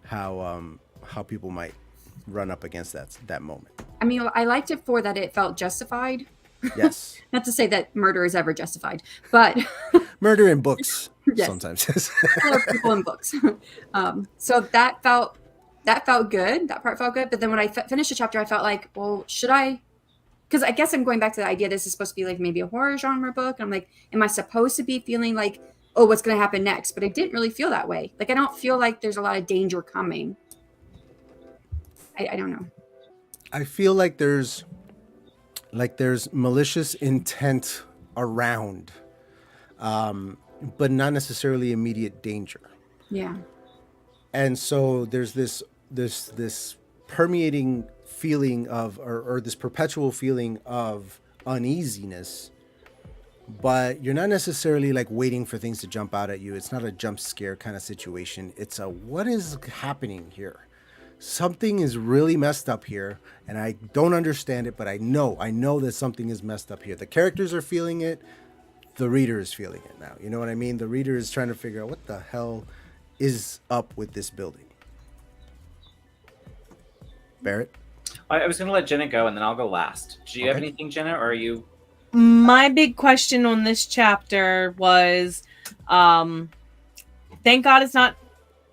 Speaker 1: how people might run up against that moment.
Speaker 3: I mean, I liked it for that it felt justified.
Speaker 1: Yes.
Speaker 3: Not to say that murder is ever justified, but
Speaker 1: murder in books
Speaker 3: yes.
Speaker 1: Sometimes.
Speaker 3: People in books. So that felt good. That part felt good. But then when I finished the chapter, I felt like, well, should I? Because I guess I'm going back to the idea this is supposed to be like maybe a horror genre book. And I'm like, am I supposed to be feeling like, oh, what's going to happen next? But I didn't really feel that way. Like, I don't feel like there's a lot of danger coming. I don't know.
Speaker 1: I feel like there's malicious intent around, but not necessarily immediate danger.
Speaker 3: Yeah.
Speaker 1: And so there's this this permeating feeling of, or this perpetual feeling of uneasiness, but you're not necessarily like waiting for things to jump out at you. It's not a jump scare kind of situation. It's a, what is happening here? Something is really messed up here, and I don't understand it, but I know that something is messed up here. The characters are feeling it. The reader is feeling it now. You know what I mean? The reader is trying to figure out what the hell is up with this building. Barrett?
Speaker 4: I was going to let Jenna go, and then I'll go last. Do you have anything, Jenna, or are you?
Speaker 2: My big question on this chapter was, thank God it's not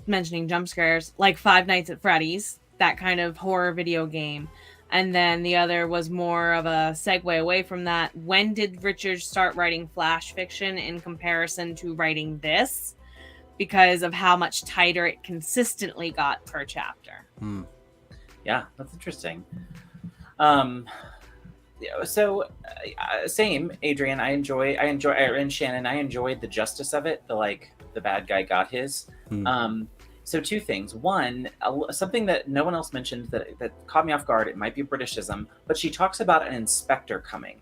Speaker 2: mentioning jump scares, like Five Nights at Freddy's, that kind of horror video game. And then the other was more of a segue away from that. When did Richard start writing flash fiction in comparison to writing this? Because of how much tighter it consistently got per chapter.
Speaker 4: Yeah, that's interesting. So same, Adrian. And Shannon, I enjoyed the justice of it. The bad guy got his. So two things. One, something that no one else mentioned that caught me off guard. It might be Britishism, but she talks about an inspector coming.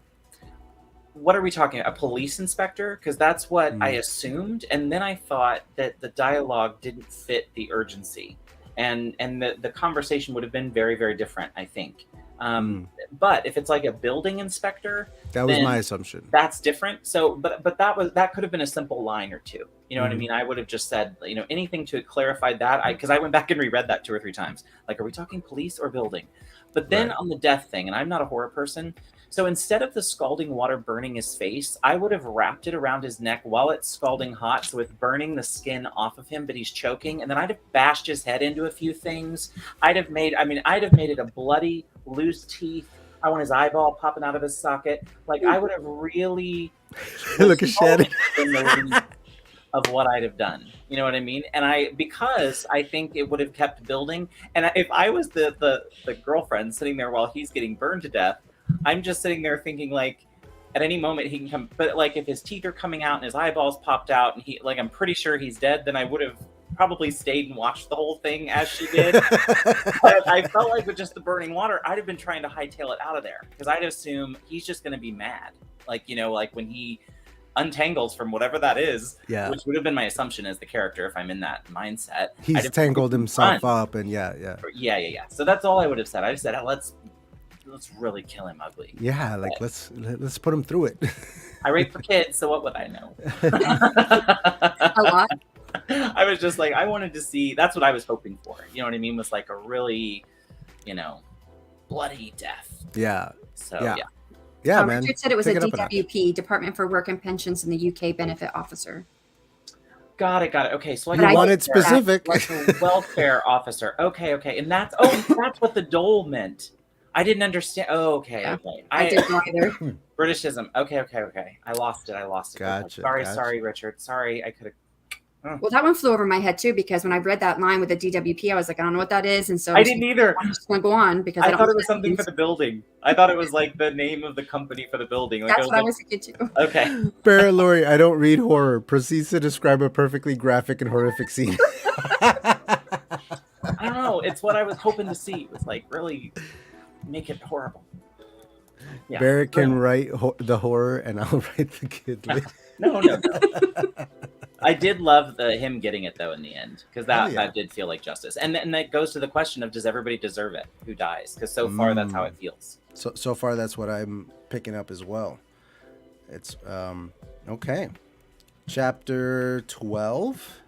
Speaker 4: What are we talking about? A police inspector? Because that's what I assumed. And then I thought that the dialogue didn't fit the urgency. And the conversation would have been very, very different, I think. But if it's like a building inspector,
Speaker 1: that was my assumption.
Speaker 4: That's different. So, but that could have been a simple line or two. You know what I mean? I would have just said, anything to clarify that. Because I went back and reread that 2 or 3 times. Like, are we talking police or building? But then on the death thing, and I'm not a horror person, so instead of the scalding water burning his face, I would have wrapped it around his neck while it's scalding hot, so it's burning the skin off of him, but he's choking, and then I'd have bashed his head into a few things. I'd have made it a bloody, loose teeth. I want his eyeball popping out of his socket. Like, I would have really
Speaker 1: look at Shannon
Speaker 4: of what I'd have done. You know what I mean? And because I think it would have kept building. And if I was the girlfriend sitting there while he's getting burned to death, I'm just sitting there thinking, like, at any moment he can come. But like, if his teeth are coming out and his eyeballs popped out and I'm pretty sure he's dead, then I would have probably stayed and watched the whole thing as she did. But I felt like with just the burning water, I'd have been trying to hightail it out of there, because I'd assume he's just going to be mad. Like, like when he untangles from whatever that is, which would have been my assumption as the character if I'm in that mindset.
Speaker 1: He's tangled himself up, and yeah.
Speaker 4: So that's all I would have said. I just said, let's really kill him ugly.
Speaker 1: Yeah, like let's put him through it.
Speaker 4: I write for kids, so what would I know?
Speaker 3: A lot.
Speaker 4: I was just like, I wanted to see. That's what I was hoping for. You know what I mean? Was like a really, bloody death.
Speaker 1: Yeah.
Speaker 4: So
Speaker 1: yeah, man.
Speaker 3: Richard said it was a DWP, Department for Work and Pensions, and the UK benefit officer.
Speaker 4: Got it. Okay, so
Speaker 1: you wanted specific.
Speaker 4: Like a welfare officer. Okay, and that's what the dole meant. I didn't understand. Oh, okay.
Speaker 3: I didn't either.
Speaker 4: Britishism. Okay. I lost it.
Speaker 1: Gotcha.
Speaker 4: Sorry, Richard. Sorry, I could have.
Speaker 3: Well, that one flew over my head too, because when I read that line with the DWP, I was like, I don't know what that is, and so
Speaker 4: I didn't either.
Speaker 3: I'm just going to go on because
Speaker 4: I thought it was something for the building. I thought it was like the name of the company for the building. Like,
Speaker 3: that's what I was thinking too.
Speaker 4: Okay.
Speaker 1: Barrett Laurie, I don't read horror. Proceeds to describe a perfectly graphic and horrific scene.
Speaker 4: I don't know. It's what I was hoping to see. It was like really make it horrible.
Speaker 1: Yeah. Barrett can write the horror, and I'll write the kid.
Speaker 4: No. I did love him getting it though in the end, because that did feel like justice, and that goes to the question of, does everybody deserve it who dies? Because so far that's how it feels.
Speaker 1: So far that's what I'm picking up as well. It's okay. Chapter 12.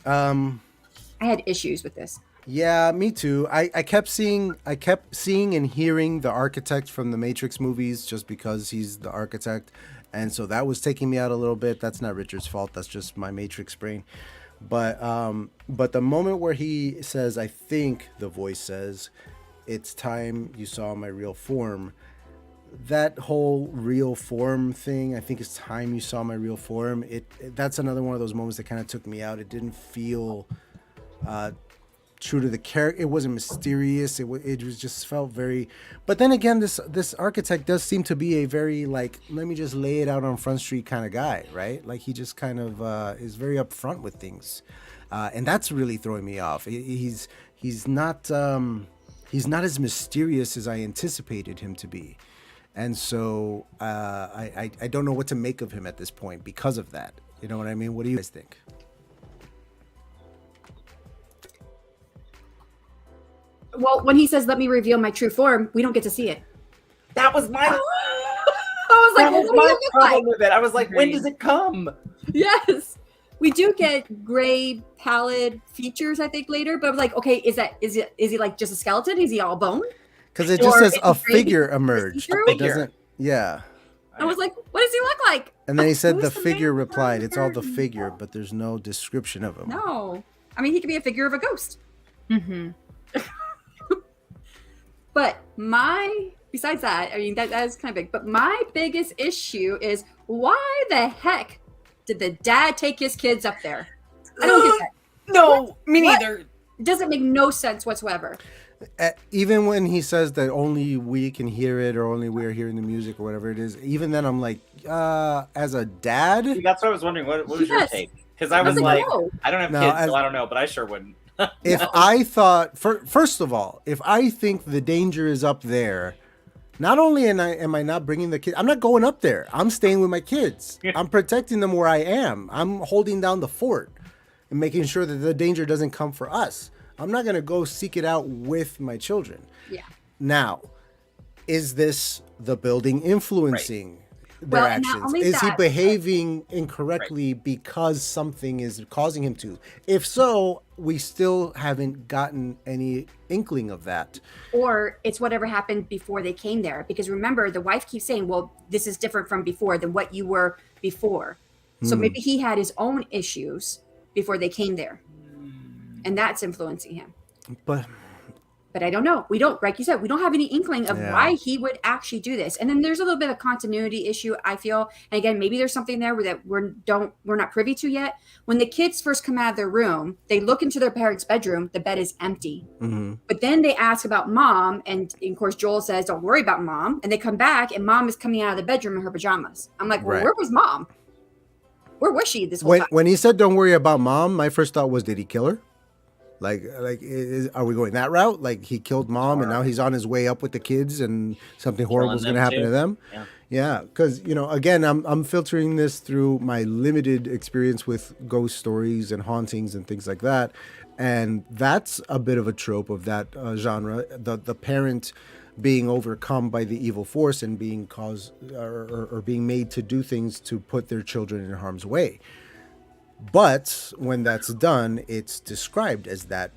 Speaker 3: I had issues with this.
Speaker 1: Yeah, me too. I kept seeing and hearing the architect from the Matrix movies, just because he's the architect, and so that was taking me out a little bit. That's not Richard's fault. That's just my Matrix brain. But the moment where he says, I think the voice says, "It's time you saw my real form." That whole real form thing, I think it's time you saw my real form. That's another one of those moments that kind of took me out. It didn't feel true to the character. It wasn't mysterious. It was just felt very. But then again, this architect does seem to be a very like, let me just lay it out on Front Street kind of guy, right? Like he just kind of is very upfront with things, and that's really throwing me off. He's not as mysterious as I anticipated him to be, and so I don't know what to make of him at this point because of that. You know what I mean? What do you guys think?
Speaker 3: Well, when he says, "Let me reveal my true form," we don't get to see it.
Speaker 4: That was my
Speaker 3: I was like,
Speaker 4: that was
Speaker 3: what do you
Speaker 4: my
Speaker 3: look
Speaker 4: problem
Speaker 3: like?
Speaker 4: with it. I was like, when does it come?
Speaker 3: Yes. We do get gray pallid features, I think, later, but I was like, okay, is he like just a skeleton? Is he all bone?
Speaker 1: Because it just
Speaker 3: Or
Speaker 1: says
Speaker 3: is
Speaker 1: a
Speaker 3: he gray?
Speaker 1: figure emerged.
Speaker 3: see-through?
Speaker 1: It doesn't. Yeah.
Speaker 3: I was like, what does he look like?
Speaker 1: And then he said
Speaker 3: Who's
Speaker 1: the
Speaker 3: the
Speaker 1: figure
Speaker 3: main
Speaker 1: replied, "It's all the
Speaker 3: character?"
Speaker 1: figure, but there's no description of him."
Speaker 3: No. I mean, he could be a figure of a ghost.
Speaker 2: Mm-hmm.
Speaker 3: But besides that, I mean, that is kind of big. But my biggest issue is why the heck did the dad take his kids up there? I don't get that.
Speaker 2: No, me
Speaker 3: What?
Speaker 2: neither.
Speaker 3: It doesn't make no sense whatsoever.
Speaker 1: Even when he says that only we can hear it, or only we're hearing the music, or whatever it is, even then I'm like, as a dad,
Speaker 4: That's what I was wondering. What was your
Speaker 3: Yes.
Speaker 4: take? Because I was like,
Speaker 3: no.
Speaker 4: I don't have
Speaker 1: No,
Speaker 4: kids,
Speaker 1: as-
Speaker 4: so I don't know, but I sure wouldn't.
Speaker 1: if I thought, first of all, if I think the danger is up there, not only am I not bringing the kids, I'm not going up there. I'm staying with my kids. I'm protecting them where I am. I'm holding down the fort and making sure that the danger doesn't come for us. I'm not going to go seek it out with my children.
Speaker 3: Yeah.
Speaker 1: Now, is this the building influencing their
Speaker 3: Well, and not
Speaker 1: actions?
Speaker 3: only
Speaker 1: Is he
Speaker 3: that,
Speaker 1: behaving incorrectly because something is causing him to? If so, we still haven't gotten any inkling of that.
Speaker 3: Or it's whatever happened before they came there. Because remember, the wife keeps saying, well, this is different from before than what you were before. So maybe he had his own issues before they came there. And that's influencing him.
Speaker 1: But
Speaker 3: I don't know. We don't, like you said, we don't have any inkling of
Speaker 1: Yeah.
Speaker 3: why he would actually do this. And then there's a little bit of continuity issue, I feel. And again, maybe there's something there that we're not privy to yet. When the kids first come out of their room, they look into their parents' bedroom, the bed is empty. But then they ask about mom, and of course Joel says, "Don't worry about mom." And they come back, and mom is coming out of the bedroom in her pajamas. I'm like, well,
Speaker 1: Right.
Speaker 3: where was mom? Where was she this whole time?
Speaker 1: when he said, "Don't worry about mom," my first thought was, did he kill her? Are we going that route? Like he killed mom and now he's on his way up with the kids and something horrible is going to
Speaker 4: them
Speaker 1: happen
Speaker 4: too.
Speaker 1: to them? Yeah, because again, I'm filtering this through my limited experience with ghost stories and hauntings and things like that, and that's a bit of a trope of that genre. The parent being overcome by the evil force and being caused or being made to do things to put their children in harm's way. But when that's done, it's described as that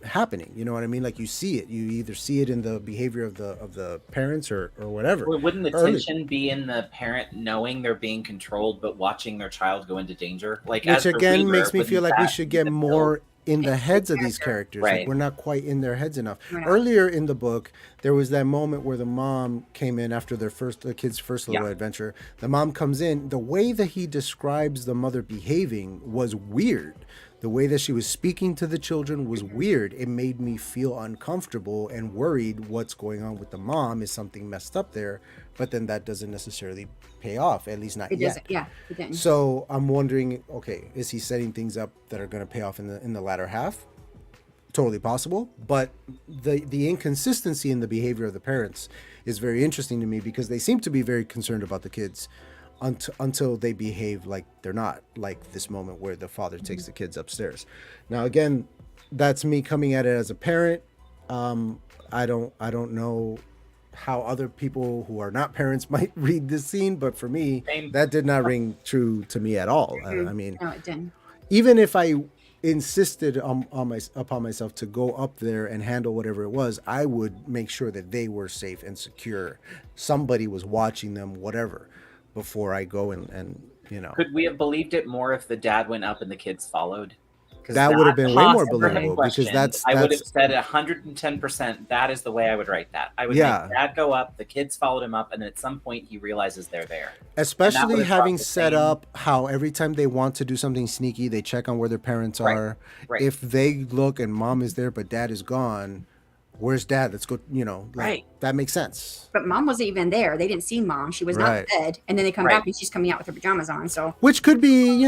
Speaker 1: happening. You know what I mean? Like you see it. You either see it in the behavior of the parents or whatever.
Speaker 4: Well, wouldn't the
Speaker 1: Early.
Speaker 4: tension be in the parent knowing they're being controlled, but watching their child go into danger? Like,
Speaker 1: Which
Speaker 4: as the
Speaker 1: again
Speaker 4: reader,
Speaker 1: makes me feel
Speaker 4: wouldn't
Speaker 1: like we
Speaker 4: that
Speaker 1: should
Speaker 4: be
Speaker 1: get
Speaker 4: the
Speaker 1: more
Speaker 4: build?
Speaker 1: in the heads of these characters. Like
Speaker 4: Right.
Speaker 1: we're not quite in their heads enough.
Speaker 3: We're not.
Speaker 1: Earlier in the book, there was that moment where the mom came in after the kids' first little adventure. The mom comes in. The way that he describes the mother behaving was weird. The way that she was speaking to the children was weird. It made me feel uncomfortable and worried what's going on with the mom. Is something messed up there? But then that doesn't necessarily pay off, at least not
Speaker 3: It
Speaker 1: yet.
Speaker 3: doesn't. Yeah, it didn't.
Speaker 1: So I'm wondering, okay, is he setting things up that are going to pay off in the latter half? Totally possible, but the inconsistency in the behavior of the parents is very interesting to me because they seem to be very concerned about the kids until they behave like they're not, like this moment where the father takes the kids upstairs. Now again, that's me coming at it as a parent. I don't know how other people who are not parents might read this scene, but for me,
Speaker 4: Same.
Speaker 1: that did not ring true to me at all. I mean,
Speaker 3: No, it didn't.
Speaker 1: even if I insisted upon myself to go up there and handle whatever it was, I would make sure that they were safe and secure. Somebody was watching them, whatever, before I go and
Speaker 4: Could we have believed it more if the dad went up and the kids followed? 'Cause
Speaker 1: That would have been way more
Speaker 4: cost ever had
Speaker 1: believable, because
Speaker 4: questioned,
Speaker 1: that's
Speaker 4: I would have said 110%. That is the way I would write that. I would make Dad go up, the kids followed him up, and then at some point he realizes they're there.
Speaker 1: especially having set up how every time they want to do something sneaky, they check on where their parents are.
Speaker 4: Right.
Speaker 1: If they look and mom is there but dad is gone, where's dad? Let's go,
Speaker 2: Right.
Speaker 1: That makes sense.
Speaker 3: But mom wasn't even there. They didn't see mom. She was not in bed. And then they come back and she's coming out with her pajamas on. So
Speaker 1: which could be,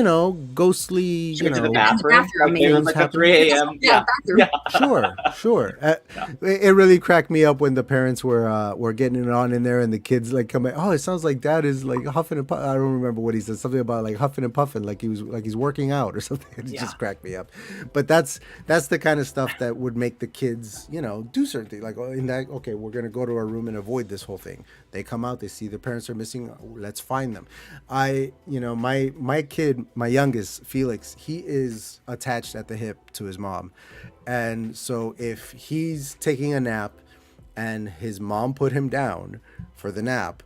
Speaker 1: ghostly,
Speaker 4: She went to the
Speaker 3: the
Speaker 4: bathroom.
Speaker 3: bathroom,
Speaker 4: It was like a 3 a.m. Yeah.
Speaker 3: bathroom.
Speaker 1: Sure. It really cracked me up when the parents were getting it on in there, and the kids like come back. Oh, it sounds like dad is like huffing and puffing. I don't remember what he said. Something about like huffing and puffing, like he's working out or something. It just cracked me up. But that's the kind of stuff that would make the kids, do certain things. Like, okay, we're gonna go to our room and avoid this whole thing. They come out, they see the parents are missing. Let's find them. My kid, my youngest, Felix, he is attached at the hip to his mom. And so if he's taking a nap and his mom put him down for the nap,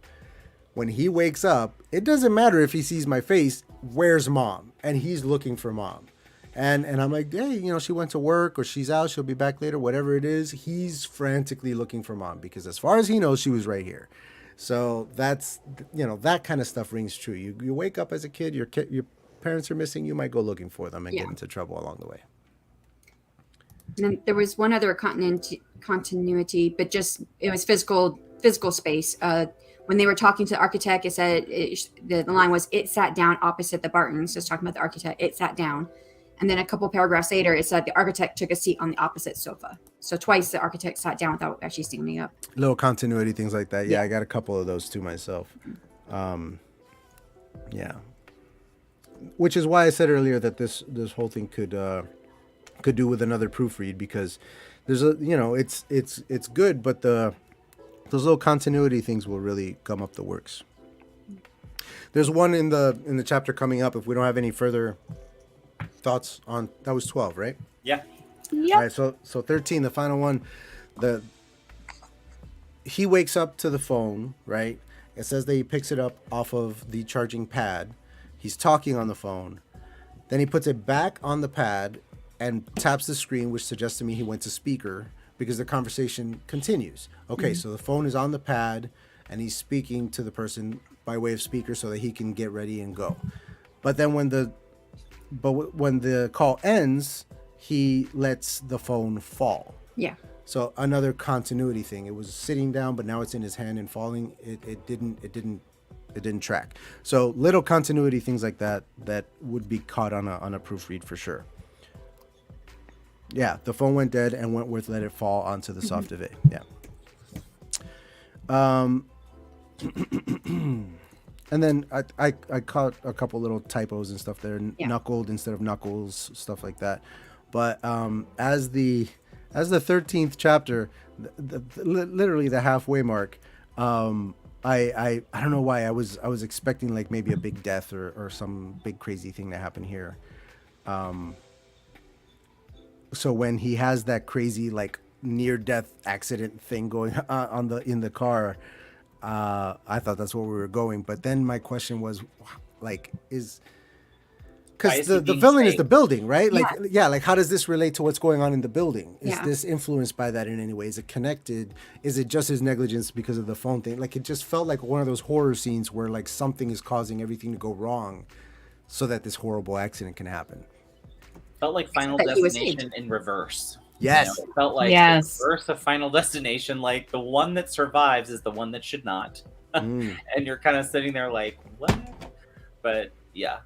Speaker 1: when he wakes up, it doesn't matter if he sees my face, where's mom? And he's looking for mom. And I'm like, hey, she went to work or she's out, she'll be back later, whatever it is. He's frantically looking for mom because as far as he knows, she was right here. So that's, that kind of stuff rings true. You wake up as a kid, your parents are missing, you might go looking for them and get into trouble along the way.
Speaker 3: And then there was one other continuity, but just it was physical space. When they were talking to the architect, it said the line was, "It sat down opposite the Bartons." Just talking about the architect, it sat down, and then a couple paragraphs later, it said the architect took a seat on the opposite sofa. So twice the architect sat down without actually standing up.
Speaker 1: Little continuity things like that. Yeah, I got a couple of those too myself. Yeah, which is why I said earlier that this whole thing could do with another proofread, because there's it's good, but those little continuity things will really gum up the works. There's one in the chapter coming up. If we don't have any further thoughts on, that was 12, right?
Speaker 4: Yeah.
Speaker 2: Yep.
Speaker 1: All right, so 13, the final one. He wakes up to the phone, right? It says that he picks it up off of the charging pad. He's talking on the phone. Then he puts it back on the pad and taps the screen, which suggests to me he went to speaker because the conversation continues. Okay, so the phone is on the pad and he's speaking to the person by way of speaker so that he can get ready and go. But then when the call ends, he lets the phone fall.
Speaker 3: Yeah.
Speaker 1: So another continuity thing. It was sitting down, but now it's in his hand and falling. It didn't track. So little continuity things like that would be caught on a proofread for sure. Yeah, the phone went dead and Wentworth let it fall onto the soft duvet. Yeah. And then I caught a couple little typos and stuff there. Yeah. Knuckled instead of knuckles, stuff like that. But as the 13th chapter, literally the halfway mark, I don't know why I was expecting like maybe a big death or some big crazy thing to happen here. So when he has that crazy like near death accident thing going in the car, I thought that's where we were going. But then my question was, like, because the villain is the building, right? Like, like how does this relate to what's going on in the building? Is this influenced by that in any way? Is it connected? Is it just his negligence because of the phone thing? Like, it just felt like one of those horror scenes where like something is causing everything to go wrong so that this horrible accident can happen.
Speaker 4: Felt like Final Destination in reverse.
Speaker 1: Yes.
Speaker 4: It felt like the reverse of Final Destination. Like the one that survives is the one that should not. And you're kind of sitting there like, what? But yeah.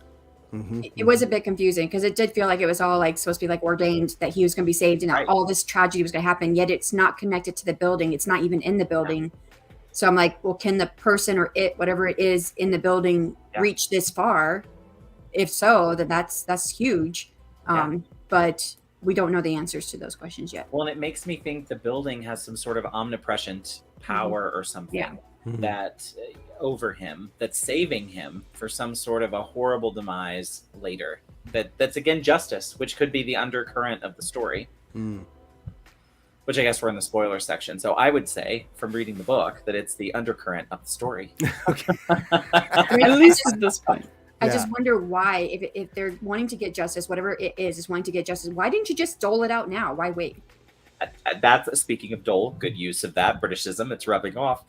Speaker 3: It was a bit confusing because it did feel like it was all like supposed to be like ordained that he was going to be saved and all this tragedy was going to happen. Yet it's not connected to the building. It's not even in the building. So I'm like, well, can the person or whatever it is in the building reach this far? If so, then that's huge. But we don't know the answers to those questions yet.
Speaker 4: Well, and it makes me think the building has some sort of omnipresent power or something that over him, that's saving him for some sort of a horrible demise later. That's again justice, which could be the undercurrent of the story. Which I guess we're in the spoiler section. So I would say, from reading the book, that it's the undercurrent of the story.
Speaker 1: Okay.
Speaker 2: At least at this point.
Speaker 3: I just wonder why, if they're wanting to get justice, whatever it is wanting to get justice, why didn't you just dole it out now? Why wait?
Speaker 4: That's, speaking of dole, good use of that Britishism. It's rubbing off.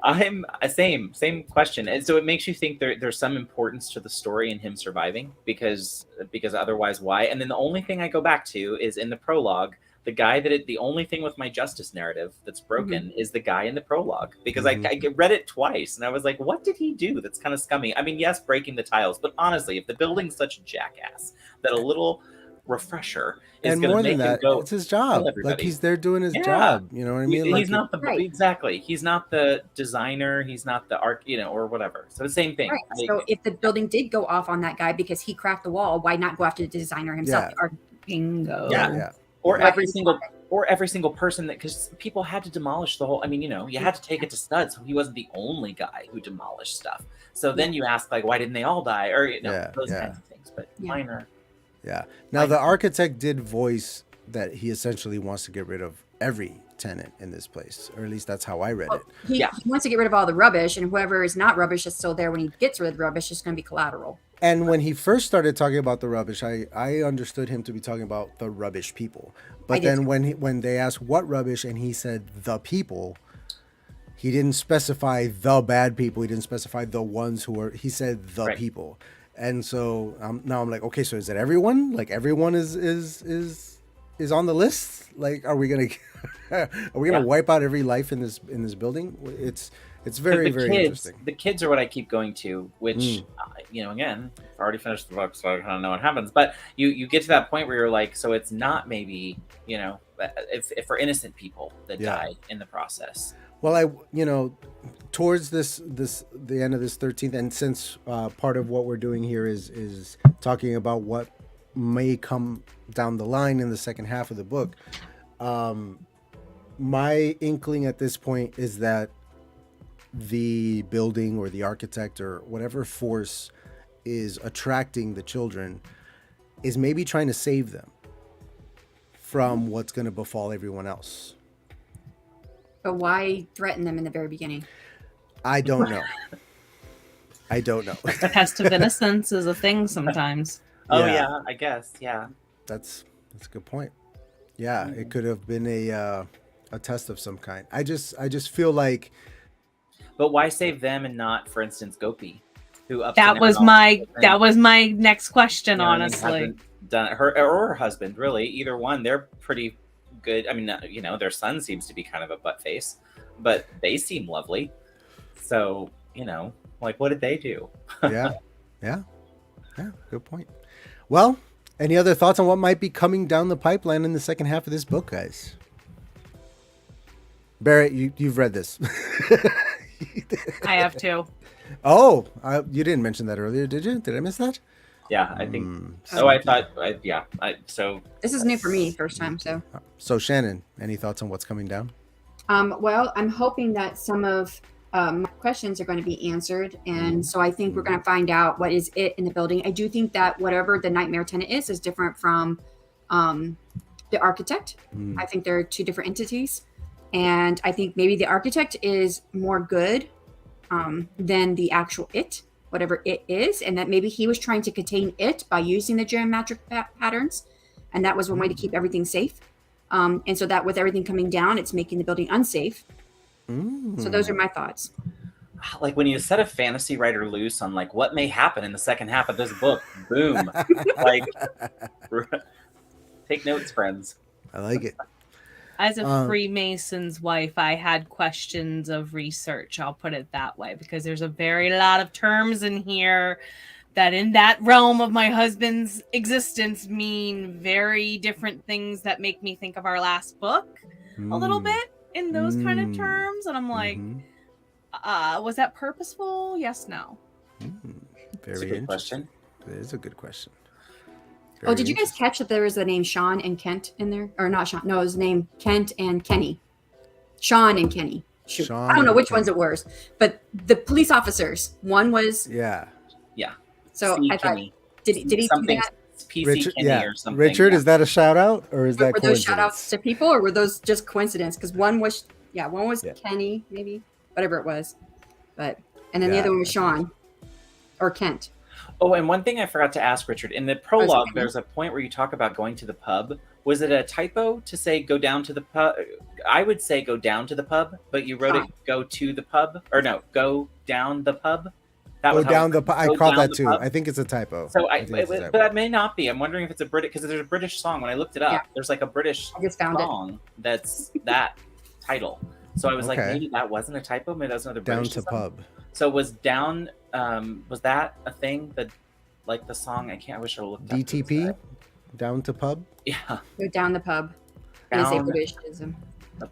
Speaker 4: I'm same question, and so it makes you think there's some importance to the story in him surviving, because otherwise, why? And then the only thing I go back to is in the prologue. The only thing with my justice narrative that's broken is the guy in the prologue, because I read it twice and I was like, what did he do that's kind of scummy? I mean, yes, breaking the tiles, but honestly, if the building's such a jackass, that a little refresher is going to make him go.
Speaker 1: It's his job. Like, he's there doing his job. You know what I mean?
Speaker 4: He's not the exactly. He's not the designer. He's not the or whatever. So the same thing.
Speaker 3: Right. So if the building did go off on that guy because he cracked the wall, why not go after the designer himself?
Speaker 1: Yeah.
Speaker 2: Bingo.
Speaker 1: Yeah.
Speaker 4: Or every single person, because people had to demolish the whole. I mean, you had to take it to studs, so he wasn't the only guy who demolished stuff. So then you ask, like, why didn't they all die? Or those kinds of things, but minor.
Speaker 1: Yeah. Now the architect did voice that he essentially wants to get rid of every tenant in this place, or at least that's how I read it.
Speaker 3: He wants to get rid of all the rubbish, and whoever is not rubbish is still there when he gets rid of the rubbish. It's going to be collateral.
Speaker 1: And when he first started talking about the rubbish, I understood him to be talking about the rubbish people. But then when they asked what rubbish and he said the people, he didn't specify the bad people. He didn't specify the ones who were. He said the people. And so now I'm like, okay, so is it everyone? Like, everyone is on the list? Like, are we gonna wipe out every life in this building? It's very, very interesting.
Speaker 4: The kids are what I keep going to, which, again, I've already finished the book, so I kind of know what happens. But you get to that point where you're like, so it's not maybe, if for innocent people that die in the process.
Speaker 1: Well, towards the end of this 13th, and since part of what we're doing here is talking about what may come down the line in the second half of the book, my inkling at this point is that the building or the architect or whatever force is attracting the children is maybe trying to save them from what's going to befall everyone else.
Speaker 3: But why threaten them in the very beginning?
Speaker 1: I don't know.
Speaker 2: The test of innocence is a thing sometimes.
Speaker 4: Oh yeah, I guess. Yeah.
Speaker 1: That's a good point. Yeah, it could have been a test of some kind. I just feel like.
Speaker 4: But why save them and not, for instance, Gopi, who
Speaker 2: that was my next question, honestly.
Speaker 4: Done her or her husband, really, either one. They're pretty good. I mean, their son seems to be kind of a butt face, but they seem lovely. So, like, what did they do?
Speaker 1: Yeah. Good point. Well, any other thoughts on what might be coming down the pipeline in the second half of this book, guys? Barrett, you've read this.
Speaker 2: I have too.
Speaker 1: Oh, you didn't mention that earlier, did you? Did I miss that?
Speaker 4: Yeah, I think. I thought. So
Speaker 3: this is new for me, first time.
Speaker 1: So Shannon, any thoughts on what's coming down?
Speaker 3: Well, I'm hoping that some of my questions are going to be answered, and so I think we're going to find out what is it in the building. I do think that whatever the nightmare tenant is different from the architect. I think they're two different entities. And I think maybe the architect is more good than the actual it, whatever it is. And that maybe he was trying to contain it by using the geometric patterns. And that was one way to keep everything safe. And so that with everything coming down, it's making the building unsafe. So those are my thoughts.
Speaker 4: Like, when you set a fantasy writer loose on like what may happen in the second half of this book, boom. Like, take notes, friends.
Speaker 1: I like it.
Speaker 2: As a Freemason's wife, I had questions of research. I'll put it that way, because there's a very lot of terms in here that in that realm of my husband's existence mean very different things that make me think of our last book a little bit in those kind of terms. And I'm like, was that purposeful? Yes, no.
Speaker 1: Very
Speaker 4: good question.
Speaker 1: It is a good question.
Speaker 3: Oh, did you guys catch that there was the name Sean and Kent in there? Or not Sean. No, it was named Kent and Kenny. Sean and Kenny. Shoot. I don't know which ones it was. But the police officers, one was...
Speaker 1: Yeah.
Speaker 3: So I thought, did he do that?
Speaker 4: PC
Speaker 1: Richard,
Speaker 4: Kenny or something.
Speaker 1: Richard, is that a shout out or is that
Speaker 3: were those shout outs to people, or were those just coincidence? Because one was Kenny, maybe, whatever it was. And then the other one was Sean. or Kent.
Speaker 4: Oh, and one thing I forgot to ask, Richard, in the prologue, there's a point where you talk about going to the pub. Was it a typo to say go down to the pub? I would say go down to the pub, but you wrote it go to the pub, or no, go down the pub. That
Speaker 1: Go down the pub. I caught that too.
Speaker 4: Pub.
Speaker 1: I think it's a typo.
Speaker 4: So but that may not be. I'm wondering if it's a British, because there's a British song. When I looked it up, there's like a British song that's that title. So I was like, maybe that wasn't a typo. Maybe that was another British
Speaker 1: down to
Speaker 4: song.
Speaker 1: pub.
Speaker 4: So was down? Was that a thing? That like the song? I wish I looked up.
Speaker 1: DTP, down to pub.
Speaker 4: Yeah.
Speaker 3: Go down the pub. It is a Britishism.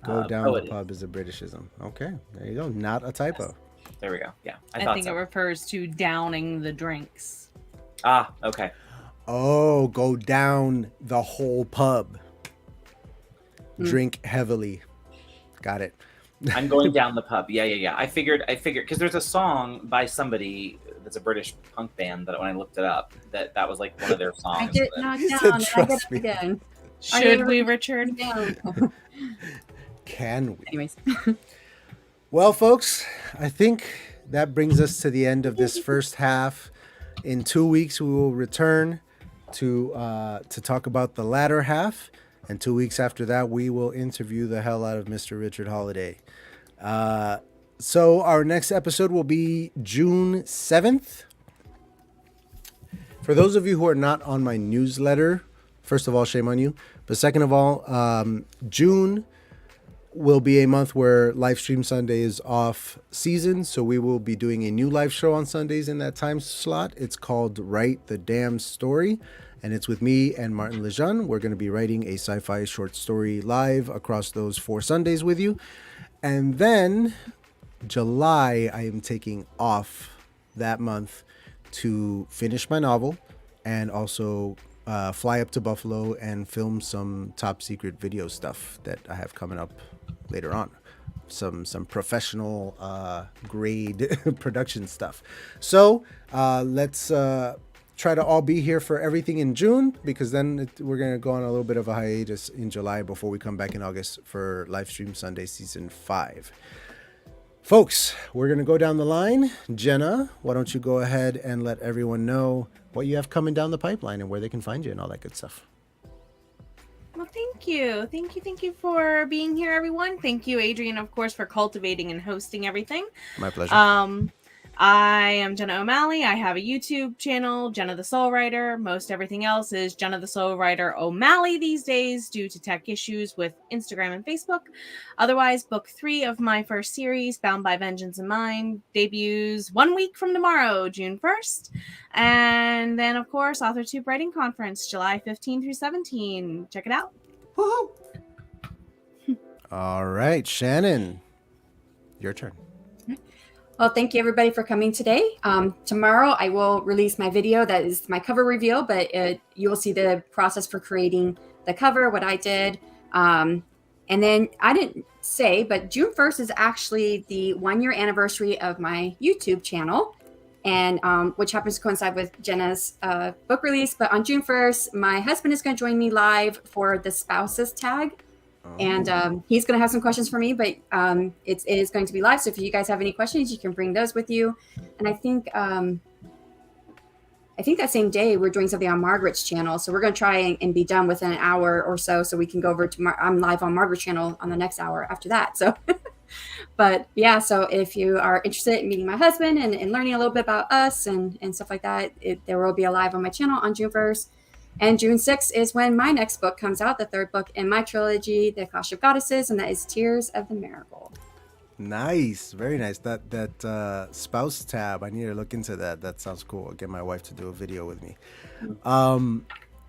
Speaker 1: Go down the pub is a Britishism. Okay, there you go. Not a typo.
Speaker 4: Yes. There we go. Yeah,
Speaker 2: I think it refers to downing the drinks.
Speaker 4: Ah, okay.
Speaker 1: Oh, go down the whole pub. Drink heavily. Got it.
Speaker 4: I'm going down the pub. Yeah. I figured because there's a song by somebody that's a British punk band that when I looked it up, that was like one of their songs.
Speaker 3: I get knocked down. I get up again.
Speaker 2: Should we, Richard?
Speaker 1: Can we?
Speaker 3: Anyways.
Speaker 1: Well, folks, I think that brings us to the end of this first half. In 2 weeks, we will return to talk about the latter half. And 2 weeks after that, we will interview the hell out of Mr. Richard Holliday. So our next episode will be June 7th. For those of you who are not on my newsletter, first of all, shame on you. But second of all, June will be a month where Livestream Sunday is off season. So we will be doing a new live show on Sundays in that time slot. It's called Write the Damn Story. And it's with me and Martin Lejeune. We're going to be writing a sci-fi short story live across those 4 Sundays with you. And then July, I am taking off that month to finish my novel and also fly up to Buffalo and film some top secret video stuff that I have coming up later on. Some professional grade production stuff. So let's try to all be here for everything in June, because then we're going to go on a little bit of a hiatus in July before we come back in August for Livestream Sunday Season 5. Folks, we're going to go down the line. Jenna, why don't you go ahead and let everyone know what you have coming down the pipeline and where they can find you and all that good stuff.
Speaker 2: Well, thank you. Thank you for being here, everyone. Thank you, Adrian, of course, for cultivating and hosting everything.
Speaker 1: My pleasure.
Speaker 2: I am Jenna O'Malley. I have a YouTube channel, Jenna the Soul Writer. Most everything else is Jenna the Soul Writer O'Malley these days due to tech issues with Instagram and Facebook. Otherwise, book 3 of my first series, Bound by Vengeance in Mind, debuts 1 week from tomorrow, June 1st. And then, of course, AuthorTube Writing Conference, July 15 through 17. Check it out.
Speaker 1: Woohoo! All right, Shannon, your turn.
Speaker 3: Well, thank you everybody for coming today. Tomorrow I will release my video that is my cover reveal, but you will see the process for creating the cover, what I did. And then I didn't say, but June 1st is actually the 1-year anniversary of my YouTube channel, and which happens to coincide with Jenna's book release. But on June 1st, my husband is going to join me live for the spouses tag. And he's going to have some questions for me, but it is going to be live. So if you guys have any questions, you can bring those with you. And I think that same day we're doing something on Margaret's channel. So we're going to try and be done within an hour or so we can go over to I'm live on Margaret's channel on the next hour after that. So, but yeah, so if you are interested in meeting my husband and learning a little bit about us and stuff like that, there will be a live on my channel on June 1st. And June 6th is when my next book comes out, the 3rd book in my trilogy, The Clash of Goddesses, and that is Tears of the Marigold.
Speaker 1: Nice. Very nice. That spouse tab, I need to look into that. That sounds cool. I'll get my wife to do a video with me.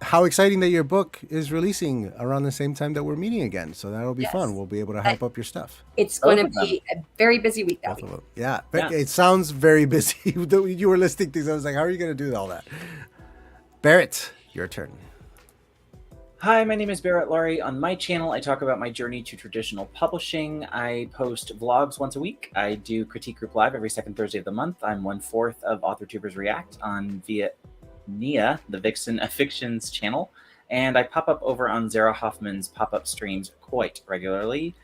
Speaker 1: How exciting that your book is releasing around the same time that we're meeting again. So that'll be fun. We'll be able to hype up your stuff.
Speaker 3: It's going to be a very busy week that week.
Speaker 1: Yeah. It sounds very busy. You were listing things. I was like, how are you going to do all that? Barrett, your turn.
Speaker 4: Hi, my name is Barrett Laurie. On my channel, I talk about my journey to traditional publishing. I post vlogs once a week. I do Critique Group Live every second Thursday of the month. I'm 1/4 of AuthorTubers React via Nia, the Vixen Fictions channel. And I pop up over on Zara Hoffman's pop-up streams quite regularly.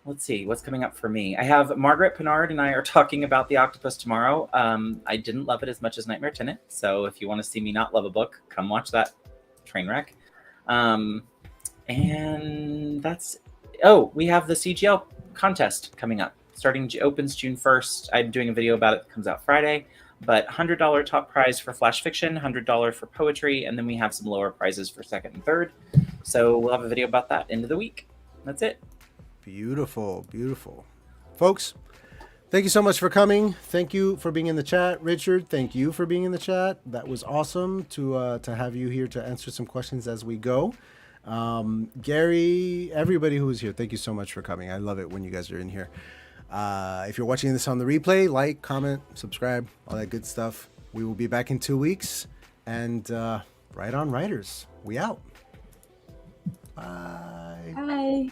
Speaker 4: let's see what's coming up for me. I have Margaret Pinard and I are talking about The Octopus tomorrow. I didn't love it as much as Nightmare Tenant, so if you want to see me not love a book, come watch that train wreck. And that's we have the CGL contest coming up. Opens June 1st. I'm doing a video about it that comes out Friday. But $100 top prize for flash fiction, $100 for poetry, and then we have some lower prizes for second and third. So we'll have a video about that end of the week. That's it.
Speaker 1: Beautiful, beautiful. Folks, thank you so much for coming. Thank you for being in the chat. Richard, thank you for being in the chat. That was awesome to have you here to answer some questions as we go. Gary, everybody who was here, thank you so much for coming. I love it when you guys are in here. If you're watching this on the replay, like, comment, subscribe, all that good stuff. We will be back in 2 weeks. And Right on, writers. We out. Bye.
Speaker 3: Bye.